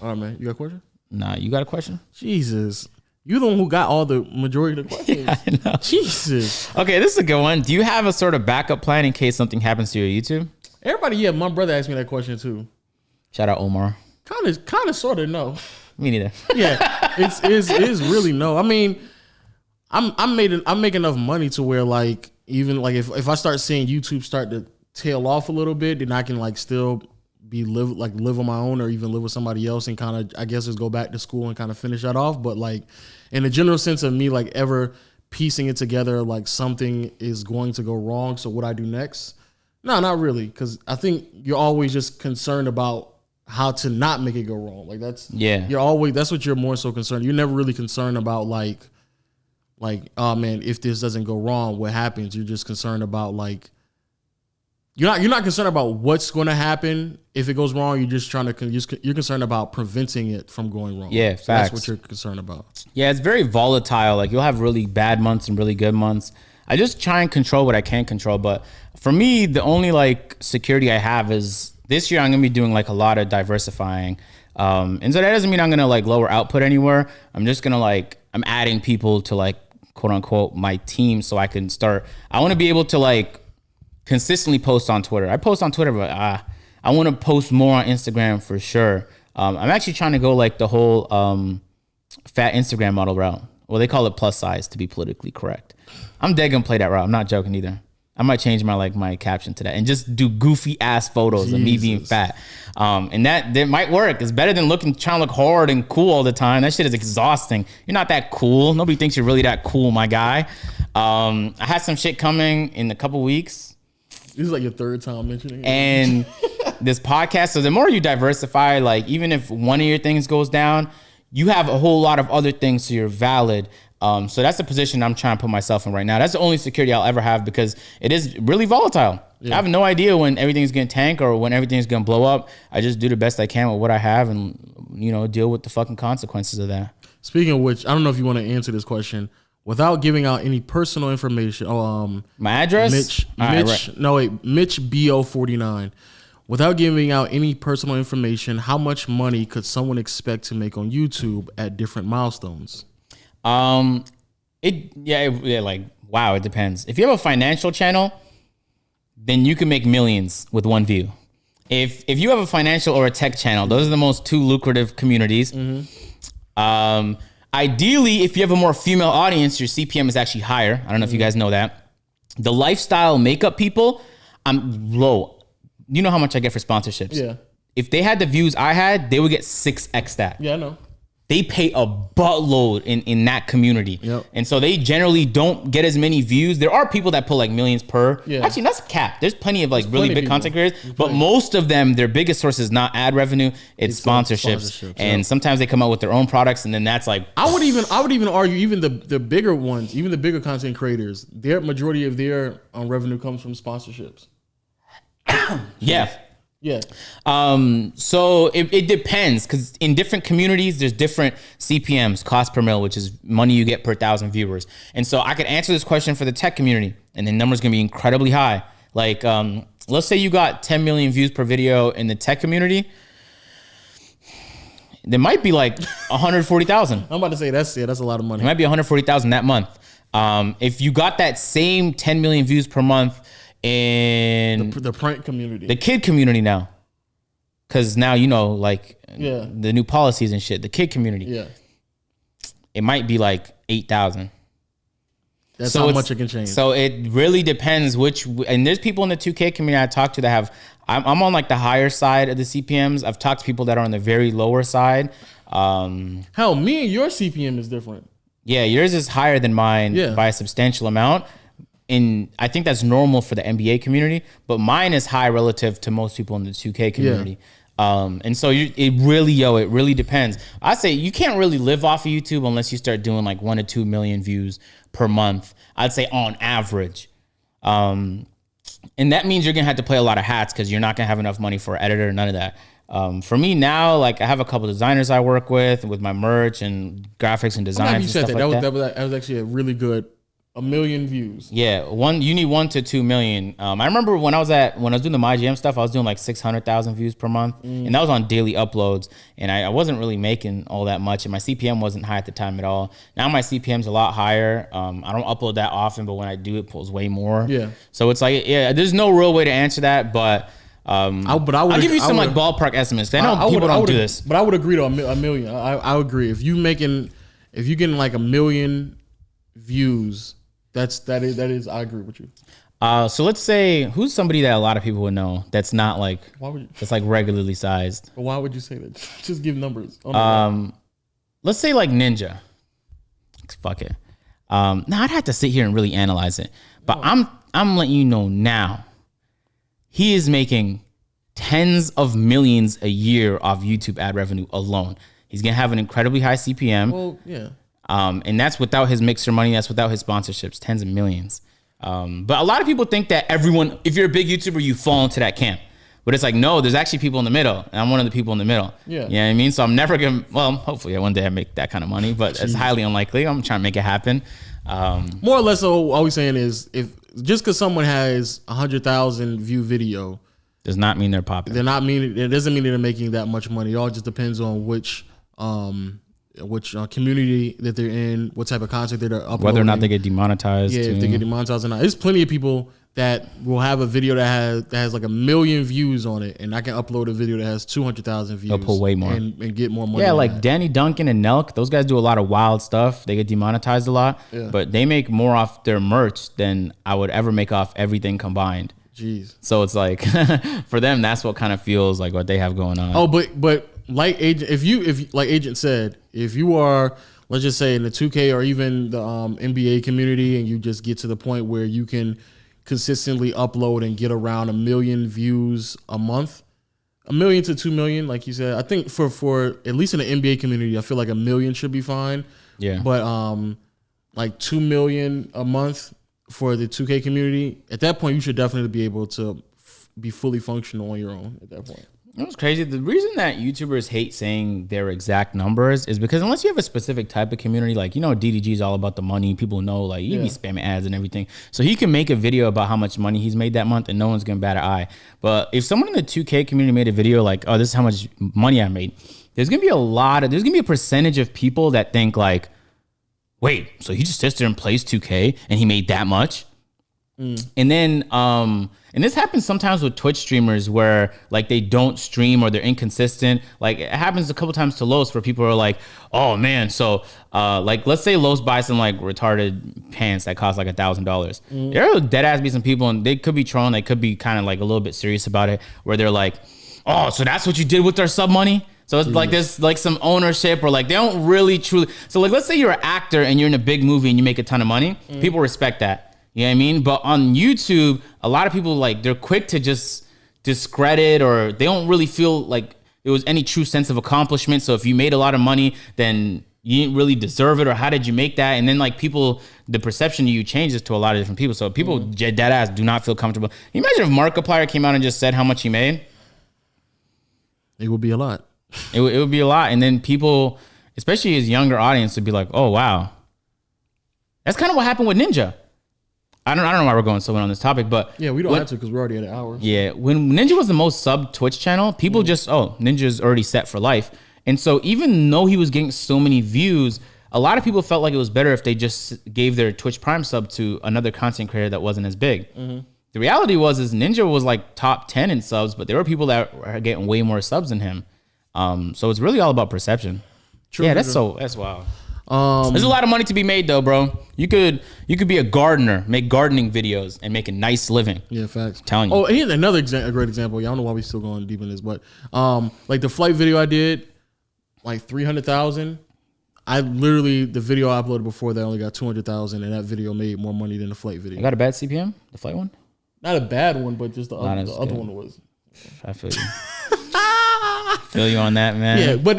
[SPEAKER 2] All right, man. You got a question?
[SPEAKER 1] Nah, you got a question?
[SPEAKER 2] Jesus. You're the one who got all the majority of the questions.
[SPEAKER 1] Yeah, I know.
[SPEAKER 2] Jesus.
[SPEAKER 1] Okay, this is a good one. Do you have a sort of backup plan in case something happens to your YouTube?
[SPEAKER 2] Everybody, yeah, my brother asked me that question too.
[SPEAKER 1] Shout out Omar.
[SPEAKER 2] Kind of, sort of, no.
[SPEAKER 1] Me neither.
[SPEAKER 2] Yeah, it's really no. I mean, I'm making enough money to where like even like if I start seeing YouTube start to tail off a little bit, then I can like still live on my own or even live with somebody else and kind of I guess just go back to school and kind of finish that off. But like in the general sense of me like ever piecing it together like something is going to go wrong, so what I do next? No, not really, because I think you're always just concerned about how to not make it go wrong. Like that's what you're more so concerned. You're never really concerned about like oh man, if this doesn't go wrong, what happens? You're just concerned about like you're not concerned about what's going to happen if it goes wrong. You're just you're concerned about preventing it from going wrong.
[SPEAKER 1] Yeah,
[SPEAKER 2] so that's what you're concerned about.
[SPEAKER 1] Yeah, it's very volatile. Like you'll have really bad months and really good months. I just try and control what I can control. But for me, the only like security I have is this year I'm gonna be doing like a lot of diversifying. And so that doesn't mean I'm gonna like lower output anywhere. I'm just gonna I'm adding people to like quote unquote my team so I can start. I want to be able to like consistently post on Twitter. I post on Twitter, but I want to post more on Instagram for sure. I'm actually trying to go like the whole fat Instagram model route. Well, they call it plus size to be politically correct. I'm dead gonna play that route. I'm not joking either. I might change my caption to that and just do goofy ass photos of me being fat. And that might work. It's better than trying to look hard and cool all the time. That shit is exhausting. You're not that cool. Nobody thinks you're really that cool, my guy. I had some shit coming in a couple weeks.
[SPEAKER 2] This is like your third time mentioning it.
[SPEAKER 1] And this podcast, so the more you diversify, like even if one of your things goes down, you have a whole lot of other things so you're valid. So that's the position I'm trying to put myself in right now. That's the only security I'll ever have because it is really volatile. Yeah. I have no idea when everything's going to tank or when everything's going to blow up. I just do the best I can with what I have and, deal with the fucking consequences of that.
[SPEAKER 2] Speaking of which, I don't know if you want to answer this question without giving out any personal information.
[SPEAKER 1] My address?
[SPEAKER 2] Mitch BO49. Without giving out any personal information, how much money could someone expect to make on YouTube at different milestones?
[SPEAKER 1] Wow, it depends. If you have a financial channel, then you can make millions with one view. If you have a financial or a tech channel, those are the most two lucrative communities. Mm-hmm. Ideally, if you have a more female audience, your CPM is actually higher. I don't know if you guys know that. The lifestyle makeup people, I'm low. You know how much I get for sponsorships.
[SPEAKER 2] Yeah.
[SPEAKER 1] If they had the views I had, they would get 6x that.
[SPEAKER 2] Yeah, I know.
[SPEAKER 1] They pay a buttload in that community.
[SPEAKER 2] Yep.
[SPEAKER 1] And so they generally don't get as many views. There are people that put like millions per.
[SPEAKER 2] Yeah.
[SPEAKER 1] Actually, that's cap. There's plenty of like really big content creators, but most of them, their biggest source is not ad revenue, it's sponsorships. And sometimes they come out with their own products and then that's like
[SPEAKER 2] I would even argue even the bigger ones, even the bigger content creators, their majority of their revenue comes from sponsorships.
[SPEAKER 1] Yeah.
[SPEAKER 2] Yeah.
[SPEAKER 1] So it depends because in different communities, there's different CPMs, cost per mil, which is money you get per 1,000 viewers. And so I could answer this question for the tech community and the number's going to be incredibly high. Like, let's say you got 10 million views per video in the tech community. There might be like 140,000.
[SPEAKER 2] I'm about to say that's a lot of money.
[SPEAKER 1] It might be 140,000 that month. If you got that same 10 million views per month in
[SPEAKER 2] the prank community,
[SPEAKER 1] the kid community now, because now the new policies and shit, the kid community, it might be like 8,000.
[SPEAKER 2] That's how much it can change.
[SPEAKER 1] So it really depends and there's people in the 2K community I talk to that have, I'm on like the higher side of the CPMs. I've talked to people that are on the very lower side.
[SPEAKER 2] Hell, me and your CPM is different.
[SPEAKER 1] Yeah, yours is higher than mine by a substantial amount. I think that's normal for the NBA community, but mine is high relative to most people in the 2K community. And so it really depends. I say you can't really live off of YouTube unless you start doing like 1 to 2 million views per month. I'd say on average. And that means you're going to have to play a lot of hats because you're not going to have enough money for an editor, none of that. For me now, like I have a couple designers I work with my merch and graphics and designs.
[SPEAKER 2] I'm glad you
[SPEAKER 1] and
[SPEAKER 2] said
[SPEAKER 1] stuff
[SPEAKER 2] that.
[SPEAKER 1] Like
[SPEAKER 2] That was actually a really good 1 million views.
[SPEAKER 1] Yeah, you need 1 to 2 million. I remember when I was doing the MyGM stuff, I was doing like 600,000 views per month, and that was on daily uploads. And I wasn't really making all that much, and my CPM wasn't high at the time at all. Now my CPM's a lot higher. I don't upload that often, but when I do, it pulls way more.
[SPEAKER 2] Yeah.
[SPEAKER 1] So it's like, there's no real way to answer that, but I'll give you some like ballpark estimates. I know people don't do this,
[SPEAKER 2] but I would agree to a million. I would agree if you're getting like 1 million views. That is. I agree with you.
[SPEAKER 1] So let's say who's somebody that a lot of people would know that's not like that's like regularly sized.
[SPEAKER 2] But why would you say that? Just give numbers.
[SPEAKER 1] Let's say like Ninja. Fuck it. Now I'd have to sit here and really analyze it, but I'm letting you know now. He is making tens of millions a year off YouTube ad revenue alone. He's gonna have an incredibly high CPM.
[SPEAKER 2] Well, yeah.
[SPEAKER 1] And that's without his mixer money. That's without his sponsorships, tens of millions. But a lot of people think that everyone, if you're a big YouTuber, you fall into that camp. But it's like, no, there's actually people in the middle. And I'm one of the people in the middle. Yeah. You know what I mean? So I'm never going to, hopefully one day I make that kind of money, but it's highly unlikely. I'm trying to make it happen.
[SPEAKER 2] More or less, all we're saying is just because someone has 100,000 view video
[SPEAKER 1] does not mean they're popular.
[SPEAKER 2] It doesn't mean they're making that much money. It all just depends on which community that they're in, what type of content they're uploading,
[SPEAKER 1] whether or not they get demonetized.
[SPEAKER 2] Yeah, if they get demonetized or not. There's plenty of people that will have a video that has like 1 million views on it, and I can upload a video that has 200,000 views.
[SPEAKER 1] They'll pull way more
[SPEAKER 2] and get more money.
[SPEAKER 1] Yeah, like Danny Duncan and Nelk, those guys do a lot of wild stuff. They get demonetized a lot, but they make more off their merch than I would ever make off everything combined.
[SPEAKER 2] Jeez.
[SPEAKER 1] So it's like for them, that's what kind of feels like what they have going on.
[SPEAKER 2] Oh, but like Agent, if like Agent said, if you are, let's just say in the 2K or even the NBA community, and you just get to the point where you can consistently upload and get around 1 million views a month, 1 million to 2 million, like you said, I think for at least in the NBA community, I feel like 1 million should be fine.
[SPEAKER 1] Yeah.
[SPEAKER 2] But like 2 million a month for the 2K community, at that point, you should definitely be able to be fully functional on your own at that point.
[SPEAKER 1] It was crazy. The reason that YouTubers hate saying their exact numbers is because unless you have a specific type of community, like, DDG is all about the money. People know, like, you be spamming ads and everything. So he can make a video about how much money he's made that month and no one's going to bat an eye. But if someone in the 2K community made a video like, oh, this is how much money I made, there's going to be there's going to be a percentage of people that think like, wait, so he just sits there and plays 2K and he made that much? And then, and this happens sometimes with Twitch streamers where like they don't stream or they're inconsistent. Like it happens a couple times to Los where people are like, oh man, so like let's say Los buys some like retarded pants that cost like $1,000. There will dead ass be some people and they could be trolling, they could be kind of like a little bit serious about it, where they're like, oh, so that's what you did with our sub money? So it's like there's like some ownership, or like they don't really truly. So like let's say you're an actor and you're in a big movie and you make a ton of money, people respect that. You know what I mean? But on YouTube, a lot of people, like, they're quick to just discredit, or they don't really feel like there was any true sense of accomplishment. So if you made a lot of money, then you didn't really deserve it, or how did you make that? And then like people, the perception of you changes to a lot of different people. So people dead ass do not feel comfortable. Can you imagine if Markiplier came out and just said how much he made?
[SPEAKER 2] It would be a lot.
[SPEAKER 1] It would be a lot. And then people, especially his younger audience, would be like, oh, wow. That's kind of what happened with Ninja. I don't know why we're going so on this topic, but
[SPEAKER 2] yeah, we don't have to because we're already at an hour.
[SPEAKER 1] Yeah, when Ninja was the most sub Twitch channel, people just, Ninja's already set for life. And so even though he was getting so many views, a lot of people felt like it was better if they just gave their Twitch Prime sub to another content creator that wasn't as big. The reality is Ninja was like top 10 in subs, but there were people that were getting way more subs than him. So it's really all about perception. True, yeah, that's wild. There's a lot of money to be made though, bro. You could be a gardener, make gardening videos, and make a nice living.
[SPEAKER 2] Yeah, facts.
[SPEAKER 1] I'm telling you.
[SPEAKER 2] Oh, here's another a great example. Yeah, I don't know why we're still going deep in this, but like the flight video I did, like 300,000. I literally, the video I uploaded before that only got 200,000, and that video made more money than the flight video.
[SPEAKER 1] You got a bad CPM, the flight one?
[SPEAKER 2] Not a bad one, but just the other one was.
[SPEAKER 1] I feel you. Feel you on that, man.
[SPEAKER 2] Yeah, but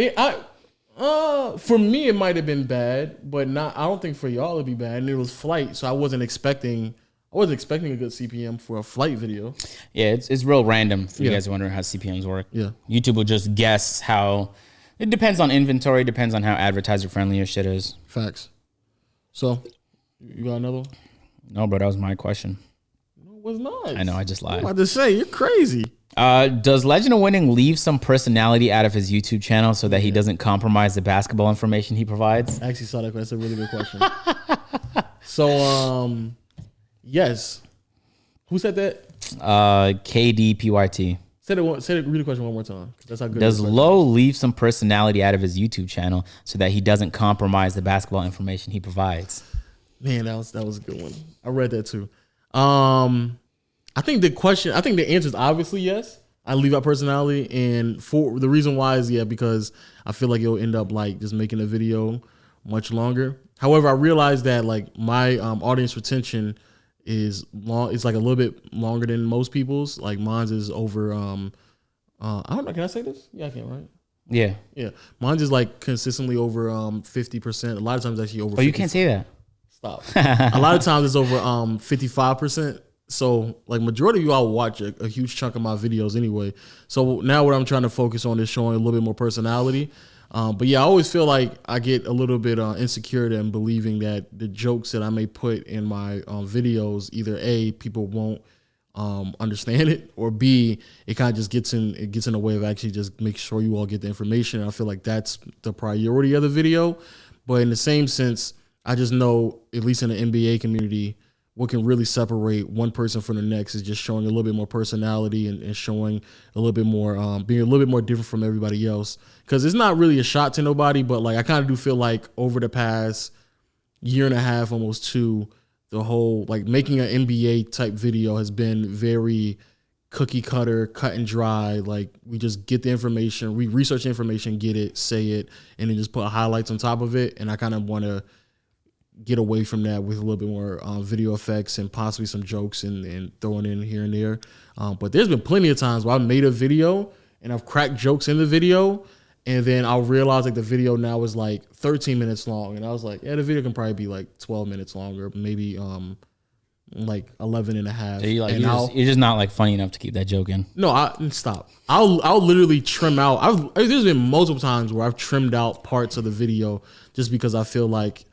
[SPEAKER 2] for me it might have been bad, but not. I don't think for y'all it'd be bad. And it was flight, so I wasn't expecting a good CPM for a flight video.
[SPEAKER 1] Yeah, it's real random for you guys wondering how CPMs work.
[SPEAKER 2] Yeah,
[SPEAKER 1] YouTube will just guess how. It depends on inventory, depends on how advertiser friendly your shit is.
[SPEAKER 2] Facts. So, you got another one?
[SPEAKER 1] No, bro, that was my question.
[SPEAKER 2] No, it was not.
[SPEAKER 1] I know, I just lied.
[SPEAKER 2] I'm about to say, you're crazy.
[SPEAKER 1] Does Legend of Winning leave some personality out of his YouTube channel so that he doesn't compromise the basketball information he provides?
[SPEAKER 2] I actually saw that. That's a really good question. So, yes. Who said that?
[SPEAKER 1] KDPYT.
[SPEAKER 2] Read the question one more time. That's how good.
[SPEAKER 1] Does Lowe leave some personality out of his YouTube channel so that he doesn't compromise the basketball information he provides?
[SPEAKER 2] Man, that was a good one. I read that too. I think the answer is obviously yes. I leave out personality, and for the reason why is because I feel like it'll end up like just making a video much longer. However, I realized that like my audience retention is long. It's like a little bit longer than most people's. Like mine's is over. I don't know. Can I say this? Yeah, I can. Right?
[SPEAKER 1] Yeah.
[SPEAKER 2] Yeah. Mine's is like consistently over 50%. A lot of times actually over.
[SPEAKER 1] Oh, you can't say that.
[SPEAKER 2] Stop. A lot of times it's over 55%. So like majority of you all watch a huge chunk of my videos anyway. So now what I'm trying to focus on is showing a little bit more personality. But yeah, I always feel like I get a little bit insecure in believing that the jokes that I may put in my videos, either A, people won't understand it, or B, it kind of just gets in the way of actually just make sure you all get the information. And I feel like that's the priority of the video. But in the same sense, I just know, at least in the NBA community, what can really separate one person from the next is just showing a little bit more personality and showing a little bit more, being a little bit more different from everybody else. Because it's not really a shot to nobody, but like I kind of do feel like over the past year and a half, almost two, the whole like making an NBA type video has been very cookie cutter, cut and dry. Like we just get the information, we research the information, get it, say it, and then just put highlights on top of it. And I kind of want to get away from that with a little bit more video effects and possibly some jokes and throwing in here and there. But there's been plenty of times where I made a video and I've cracked jokes in the video, and then I'll realize like the video now is like 13 minutes long. And I was like, yeah, the video can probably be like 12 minutes longer, maybe like 11 and a half.
[SPEAKER 1] So you're just not like funny enough to keep that joke in.
[SPEAKER 2] No, stop. I'll literally trim out. There's been multiple times where I've trimmed out parts of the video just because I feel like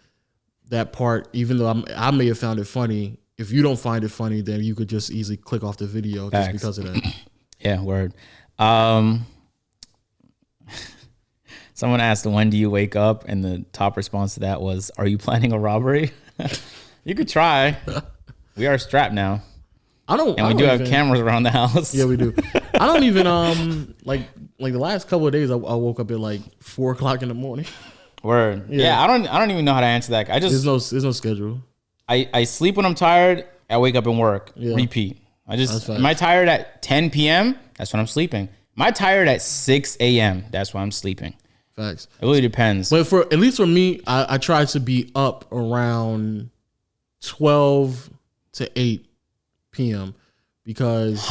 [SPEAKER 2] that part, even though I may have found it funny, if you don't find it funny, then you could just easily click off the video just because of that.
[SPEAKER 1] Yeah, word. Someone asked, when do you wake up? And the top response to that was, are you planning a robbery? You could try. We are strapped now. We do have cameras around the house.
[SPEAKER 2] Yeah, we do. I don't even, like the last couple of days, I woke up at like 4 o'clock in the morning.
[SPEAKER 1] Word. Yeah, I don't even know how to answer that.
[SPEAKER 2] There's no schedule.
[SPEAKER 1] I sleep when I'm tired. I wake up and work. Yeah. Repeat. Am I tired at 10 p.m.? That's when I'm sleeping. Am I tired at 6 a.m.? That's when I'm sleeping.
[SPEAKER 2] Facts.
[SPEAKER 1] It really depends.
[SPEAKER 2] But at least for me, I try to be up around 12 to 8 p.m. because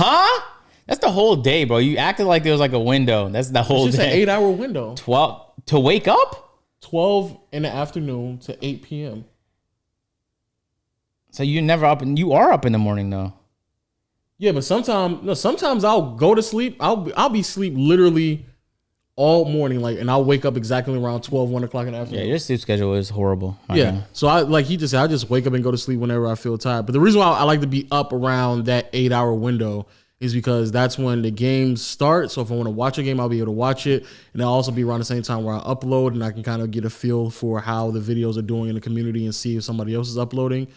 [SPEAKER 1] that's the whole day, bro. You acted like there was like a window. That's the whole day.
[SPEAKER 2] It's just an 8-hour window.
[SPEAKER 1] 12 to wake up?
[SPEAKER 2] 12 in the afternoon to 8 p.m.
[SPEAKER 1] So you're never up, and you are up in the morning though.
[SPEAKER 2] Yeah, but sometimes I'll go to sleep. I'll be asleep literally all morning, like, and I'll wake up exactly around 12, 1 o'clock in the afternoon.
[SPEAKER 1] Yeah, your sleep schedule is horrible.
[SPEAKER 2] Yeah. So I just wake up and go to sleep whenever I feel tired. But the reason why I like to be up around that 8-hour window is because that's when the games start. So if I want to watch a game, I'll be able to watch it. And I'll also be around the same time where I upload, and I can kind of get a feel for how the videos are doing in the community and see if somebody else is uploading.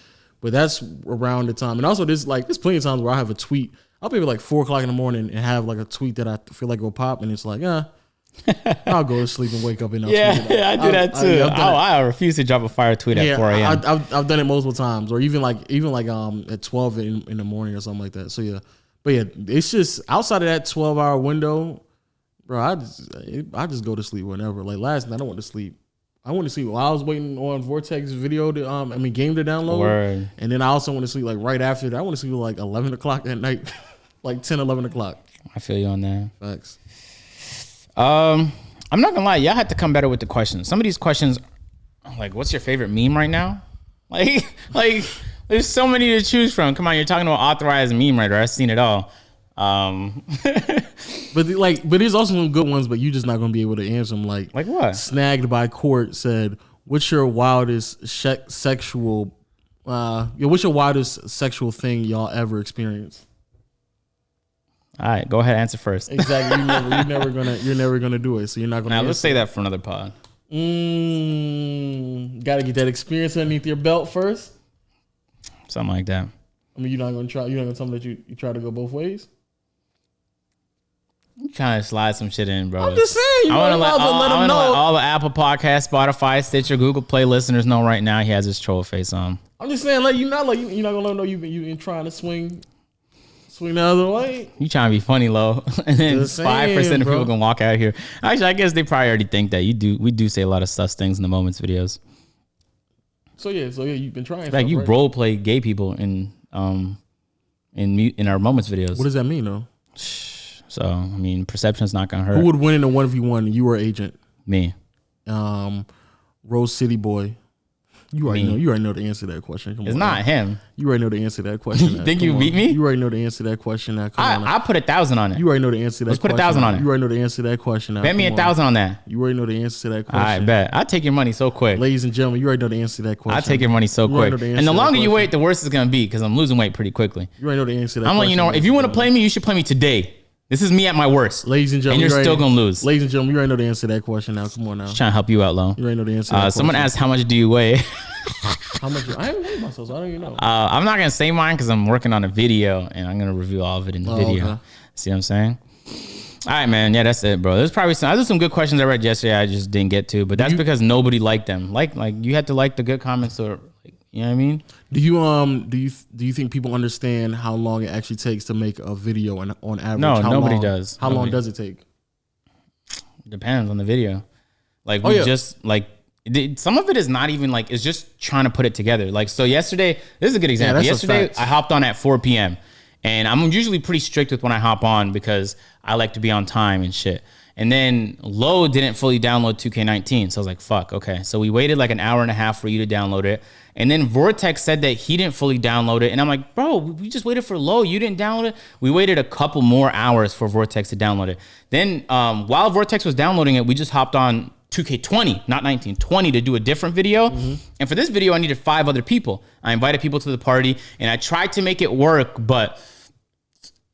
[SPEAKER 2] But that's around the time. And also there's plenty of times where I have a tweet. I'll be like 4 o'clock in the morning and have like a tweet that I feel like will pop, and it's like, I'll go to sleep and wake up and I'll tweet it.
[SPEAKER 1] Yeah, I do that too. I refuse to drop a fire tweet at 4 a.m.
[SPEAKER 2] I've done it multiple times, or even like at 12 in the morning or something like that. So yeah. But yeah, it's just outside of that 12-hour window, bro. I just go to sleep whenever. Like last night, I went to sleep. I went to sleep while I was waiting on Vortex video to game to download. Word. And then I also went to sleep like right after that. I went to sleep like 11 o'clock at night, like 10, 11 o'clock.
[SPEAKER 1] I feel you on that.
[SPEAKER 2] Thanks.
[SPEAKER 1] I'm not gonna lie, y'all had to come better with the questions. Some of these questions, like, what's your favorite meme right now? Like. There's so many to choose from. Come on, you're talking about authorized meme writer. I've seen it all.
[SPEAKER 2] But there's also some good ones, but you're just not gonna be able to answer them. Like
[SPEAKER 1] what?
[SPEAKER 2] Snagged by Court said, "What's your wildest sexual What's your wildest sexual thing y'all ever experienced?
[SPEAKER 1] All right, go ahead, answer first.
[SPEAKER 2] Exactly. You're never gonna do it, so you're not gonna.
[SPEAKER 1] Now let's say that for another pod.
[SPEAKER 2] Gotta get that experience underneath your belt first.
[SPEAKER 1] Something like that.
[SPEAKER 2] I mean, you're not gonna try. You're not gonna tell me that you try to go both ways.
[SPEAKER 1] I'm trying to slide some shit in, bro.
[SPEAKER 2] I'm just saying. I want to let them know.
[SPEAKER 1] Let all the Apple Podcast, Spotify, Stitcher, Google Play listeners know right now he has his troll face on.
[SPEAKER 2] I'm just saying, you're not gonna let them know you've been trying to swing the other way.
[SPEAKER 1] You trying to be funny, low, and then 5% of people can walk out here. Actually, I guess they probably already think that we do say a lot of sus things in the Moments videos.
[SPEAKER 2] So yeah, you've been trying.
[SPEAKER 1] Like you role play gay people in our Moments videos.
[SPEAKER 2] What does that mean, though?
[SPEAKER 1] So I mean, perception's not gonna hurt.
[SPEAKER 2] Who would win in a 1v1? You or Agent?
[SPEAKER 1] Me.
[SPEAKER 2] Rose City Boy. You already know the answer to that question.
[SPEAKER 1] It's not him.
[SPEAKER 2] You already know the answer to that question.
[SPEAKER 1] You think you beat me?
[SPEAKER 2] You already know the answer to that question.
[SPEAKER 1] I put 1,000 on it.
[SPEAKER 2] You already know the answer to that question.
[SPEAKER 1] Let's put 1,000 on it.
[SPEAKER 2] You already know the answer to that question.
[SPEAKER 1] Bet me 1,000 on that.
[SPEAKER 2] You already know the answer to that question.
[SPEAKER 1] I bet. I'll take your money so quick.
[SPEAKER 2] Ladies and gentlemen, you already know the answer to that question.
[SPEAKER 1] I'll take your money so quick. And the longer you wait, the worse it's going to be because I'm losing weight pretty quickly.
[SPEAKER 2] You already know the answer to that
[SPEAKER 1] I'm
[SPEAKER 2] question.
[SPEAKER 1] letting you know, if you want to play me, you should play me today. This is me at my worst.
[SPEAKER 2] Ladies and gentlemen.
[SPEAKER 1] And you're still going to lose.
[SPEAKER 2] Ladies and gentlemen, you already know the answer to that question now. Come on now.
[SPEAKER 1] Just trying to help you out, Lo.
[SPEAKER 2] You already know the answer to that question.
[SPEAKER 1] Someone asked, how much do you weigh?
[SPEAKER 2] How much? I haven't weighed myself, so I don't even know.
[SPEAKER 1] I'm not going to say mine because I'm working on a video and I'm going to review all of it in the video. Okay. See what I'm saying? All right, man. Yeah, that's it, bro. There's probably some good questions I read yesterday I just didn't get to, but that's because nobody liked them. Like you had to like the good comments or you know what I mean?
[SPEAKER 2] Do you think people understand how long it actually takes to make a video on average?
[SPEAKER 1] No, nobody does.
[SPEAKER 2] How long does it take?
[SPEAKER 1] Depends on the video. Some of it is not even like, it's just trying to put it together. Like, so yesterday, this is a good example. Yesterday, I hopped on at 4 p.m. and I'm usually pretty strict with when I hop on because I like to be on time and shit. And then Lo didn't fully download 2K19. So I was like, fuck, okay. So we waited like an hour and a half for you to download it. And then Vortex said that he didn't fully download it. And I'm like, bro, we just waited for Lo. You didn't download it? We waited a couple more hours for Vortex to download it. Then while Vortex was downloading it, we just hopped on 2K20, not 19, 20 to do a different video. Mm-hmm. And for this video, I needed 5 other people. I invited people to the party and I tried to make it work, but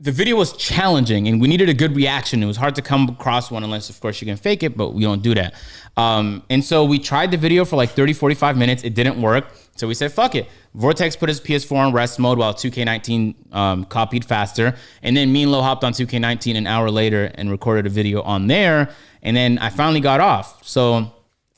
[SPEAKER 1] the video was challenging and we needed a good reaction. It was hard to come across one unless, of course, you can fake it, but we don't do that. And so we tried the video for like 30, 45 minutes. It didn't work. So we said, fuck it. Vortex put his PS4 on rest mode while 2K19 copied faster. And then me and Lo hopped on 2K19 an hour later and recorded a video on there. And then I finally got off. So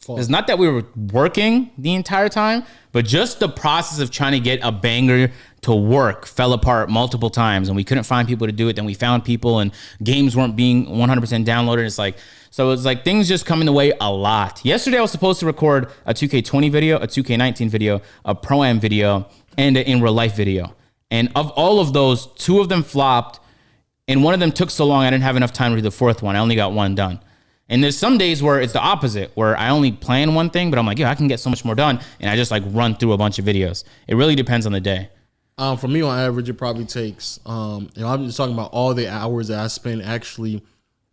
[SPEAKER 1] it's not that we were working the entire time, but just the process of trying to get a banger to work fell apart multiple times and we couldn't find people to do it. Then we found people and games weren't being 100% downloaded. So it's like things just come in the way a lot. Yesterday I was supposed to record a 2K20 video, a 2K19 video, a Pro-Am video, and an in real life video. And of all of those, 2 of them flopped and one of them took so long I didn't have enough time to do the 4th one. I only got 1 done. And there's some days where it's the opposite, where I only plan one thing, but I'm like, I can get so much more done. And I just like run through a bunch of videos. It really depends on the day.
[SPEAKER 2] For me, on average, it probably takes, I'm just talking about all the hours that I spend actually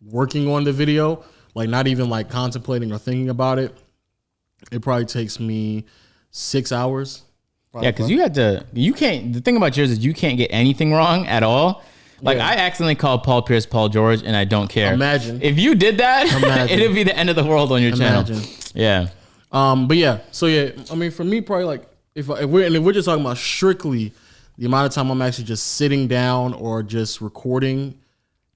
[SPEAKER 2] working on the video, like not even like contemplating or thinking about it. It probably takes me 6 hours.
[SPEAKER 1] Yeah, because the thing about yours is you can't get anything wrong at all. Like, I accidentally called Paul Pierce Paul George, and I don't care.
[SPEAKER 2] Imagine.
[SPEAKER 1] If you did that, it'd be the end of the world on your channel. Yeah.
[SPEAKER 2] But yeah, so yeah, I mean, for me, probably like, if we're just talking about strictly the amount of time I'm actually just sitting down or just recording,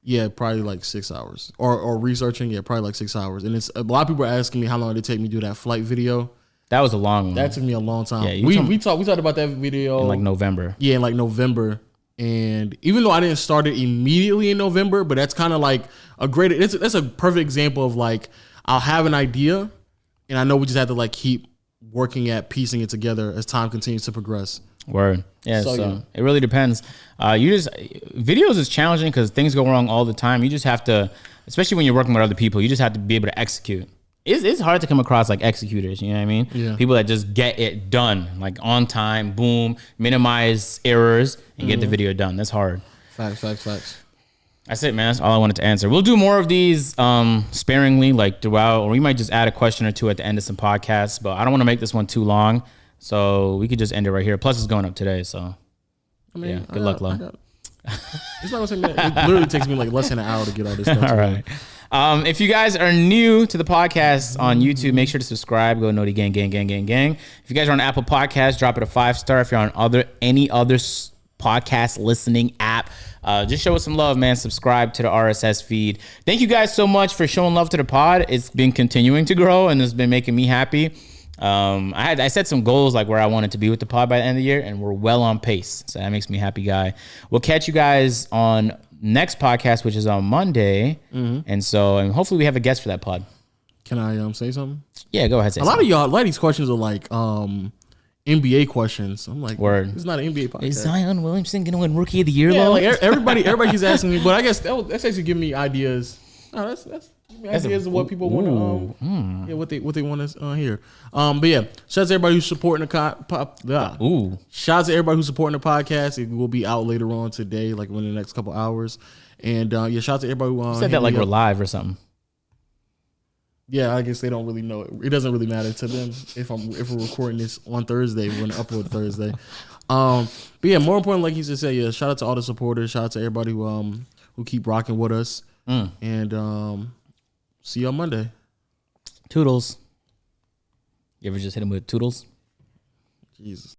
[SPEAKER 2] yeah, probably like 6 hours. Or researching, yeah, probably like 6 hours. And it's a lot of people are asking me how long did it take me to do that flight video.
[SPEAKER 1] That was a long one.
[SPEAKER 2] That took me a long time. Yeah, we talked about that video
[SPEAKER 1] in like November.
[SPEAKER 2] Yeah, in like November. And even though I didn't start it immediately in November, but that's kind of like that's a perfect example of like, I'll have an idea and I know we just have to like keep working at piecing it together as time continues to progress.
[SPEAKER 1] Word. Yeah. So it really depends. Videos is challenging because things go wrong all the time. You just have to, especially when you're working with other people, you just have to be able to execute. It's hard to come across like executors, you know what I mean? Yeah. People that just get it done, like on time, boom, minimize errors, and get the video done. That's hard.
[SPEAKER 2] Facts.
[SPEAKER 1] That's it, man. That's all I wanted to answer. We'll do more of these sparingly, like throughout, or we might just add a question or two at the end of some podcasts, but I don't want to make this one too long. So we could just end it right here. Plus, it's going up today. So
[SPEAKER 2] I mean,
[SPEAKER 1] yeah, good luck, Lo.
[SPEAKER 2] It's not gonna take me. It literally takes me like less than an hour to get all this stuff.
[SPEAKER 1] All right. If you guys are new to the podcast on YouTube, make sure to subscribe. Go Noti Gang. If you guys are on Apple Podcasts, drop it a 5-star. If you're on any other podcast listening app, just show us some love, man. Subscribe to the RSS feed. Thank you guys so much for showing love to the pod. It's been continuing to grow and it's been making me happy. I set some goals like where I wanted to be with the pod by the end of the year, and we're well on pace. So that makes me happy, guy. We'll catch you guys on next podcast, which is on Monday. And so hopefully we have a guest for that pod.
[SPEAKER 2] Can I say something?
[SPEAKER 1] Yeah, go ahead.
[SPEAKER 2] A lot of these questions are like NBA questions. I'm like,
[SPEAKER 1] word.
[SPEAKER 2] It's not an NBA podcast.
[SPEAKER 1] Is Zion Williamson gonna win Rookie of the Year?
[SPEAKER 2] Yeah, like everybody keeps asking me, but I guess that's actually giving me ideas. No, that's ideas of what people want to what they want to hear. But yeah, shout out to everybody who's supporting the shout out to everybody who's supporting the podcast. It will be out later on today, like within the next couple hours. And yeah, shout out to everybody who
[SPEAKER 1] said that like we're live or something.
[SPEAKER 2] Yeah, I guess they don't really know it. It doesn't really matter to them if we're recording this on Thursday, we're gonna upload Thursday. But yeah, more important, like he just said, yeah, shout out to all the supporters, shout out to everybody who keep rocking with us. And see you on Monday.
[SPEAKER 1] Toodles. You ever just hit him with toodles?
[SPEAKER 2] Jesus.